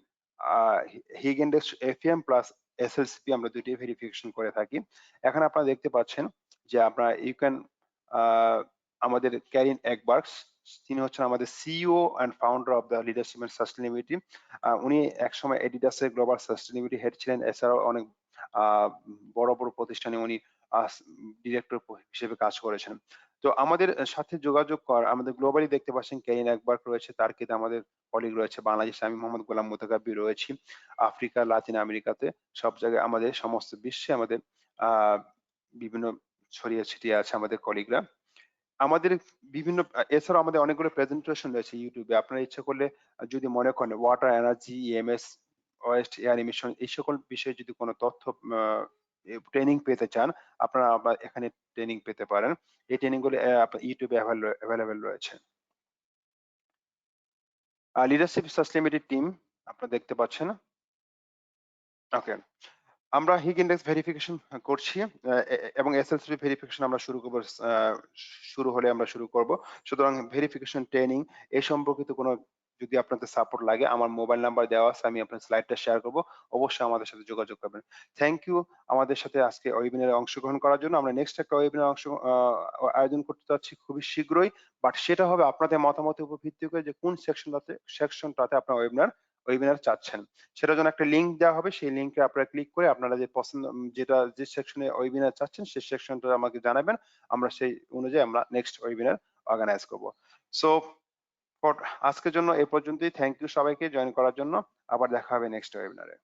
Higg index FM plus SLCP আমরা দুইটি ভেরিফিকেশন করে থাকি। এখানে আপনারা দেখতে পাচ্ছেন যে আপনারা ইউ ক্যান আমাদের ক্যারিন একবার্গস, তিনি হচ্ছেন আমাদের CEO and founder of the leadership and sustainability. উনি একসময় এডিডাসের গ্লোবাল সাস্টেনেবিলিটি হেড ছিলেন। এছাড়াও অনেক বড় বড় প্রতিষ্ঠানে উনি ডিরেক্টর হিসেবে কাজ করেছেন। তো আমাদের সাথে যোগাযোগ আমাদের গ্লোবালি দেখতে পাচ্ছেন ক্যারিন একবার্গ রয়েছে, তার ক্ষেত্রে আমাদের কলিগ রয়েছে বাংলাদেশে, আমি মোহাম্মদ গোলাম মোতাকাব্বির রয়েছি। আফ্রিকা, লাতিন আমেরিকাতে সব জায়গায় আমাদের সমস্ত বিশ্বে আমাদের আহ বিভিন্ন ছড়িয়ে ছিটিয়ে আছে আমাদের কলিগরা। আমাদের বিভিন্ন এছাড়াও আমাদের অনেকগুলো প্রেজেন্টেশন রয়েছে ইউটিউবে। আপনারা ইচ্ছা করলে যদি মনে করেন water, energy, EMS, West, air emission এই সকল বিষয়ে যদি কোনো তথ্য ট্রেনিং পেতে চান, আপনারা আবার এখানে ট্রেনিং পেতে পারেন। এই ট্রেনিং গুলো আপনার ইউটিউবে অ্যাভেলেবেল রয়েছে। লিডারশিপ সাস্টেনেবিলিটি টিম আপনারা দেখতে পাচ্ছেন। ওকে, আমরা হিগ ইন্ডেক্স ভেরিফিকেশন করছি এবং এসএলসি ভেরিফিকেশন আমরা শুরু করব, শুরু হলে আমরা শুরু করব। সুতরাং ভেরিফিকেশন ট্রেনিং এই সম্পর্কিত কোনো যদি আপনাদের সাপোর্ট লাগে, আমার মোবাইল নাম্বার দেওয়া আছে, আমি আপনার স্লাইডটা শেয়ার করব। অবশ্যই আমাদের সাথে যোগাযোগ করবেন। থ্যাংক ইউ আমাদের সাথে আজকে ওয়েবিনারে অংশগ্রহণ করার জন্য। আমরা নেক্সট একটা ওয়েবিনার আয়োজন করতে যাচ্ছি খুবই শীঘ্রই, বাট সেটা হবে আপনাদের মতামতের উপর ভিত্তি করে যে কোন সেকশনটাতে আপনার ওয়েবিনার চাচ্ছেন। সেটার জন্য একটা লিংক দেওয়া হবে, সেই লিংকে আপনারা ক্লিক করে আপনারা যে পছন্দ যে সেকশনে ওয়েবিনার চাচ্ছেন সেই সেকশনটা আমাকে জানাবেন। আমরা সেই অনুযায়ী আমরা নেক্সট ওয়েবিনার অর্গানাইজ করব। সো ফর আজকের জন্য এ পর্যন্তই। থ্যাংক ইউ সবাইকে জয়েন করার জন্য। আবার দেখা হবে নেক্সট ওয়েবিনারে।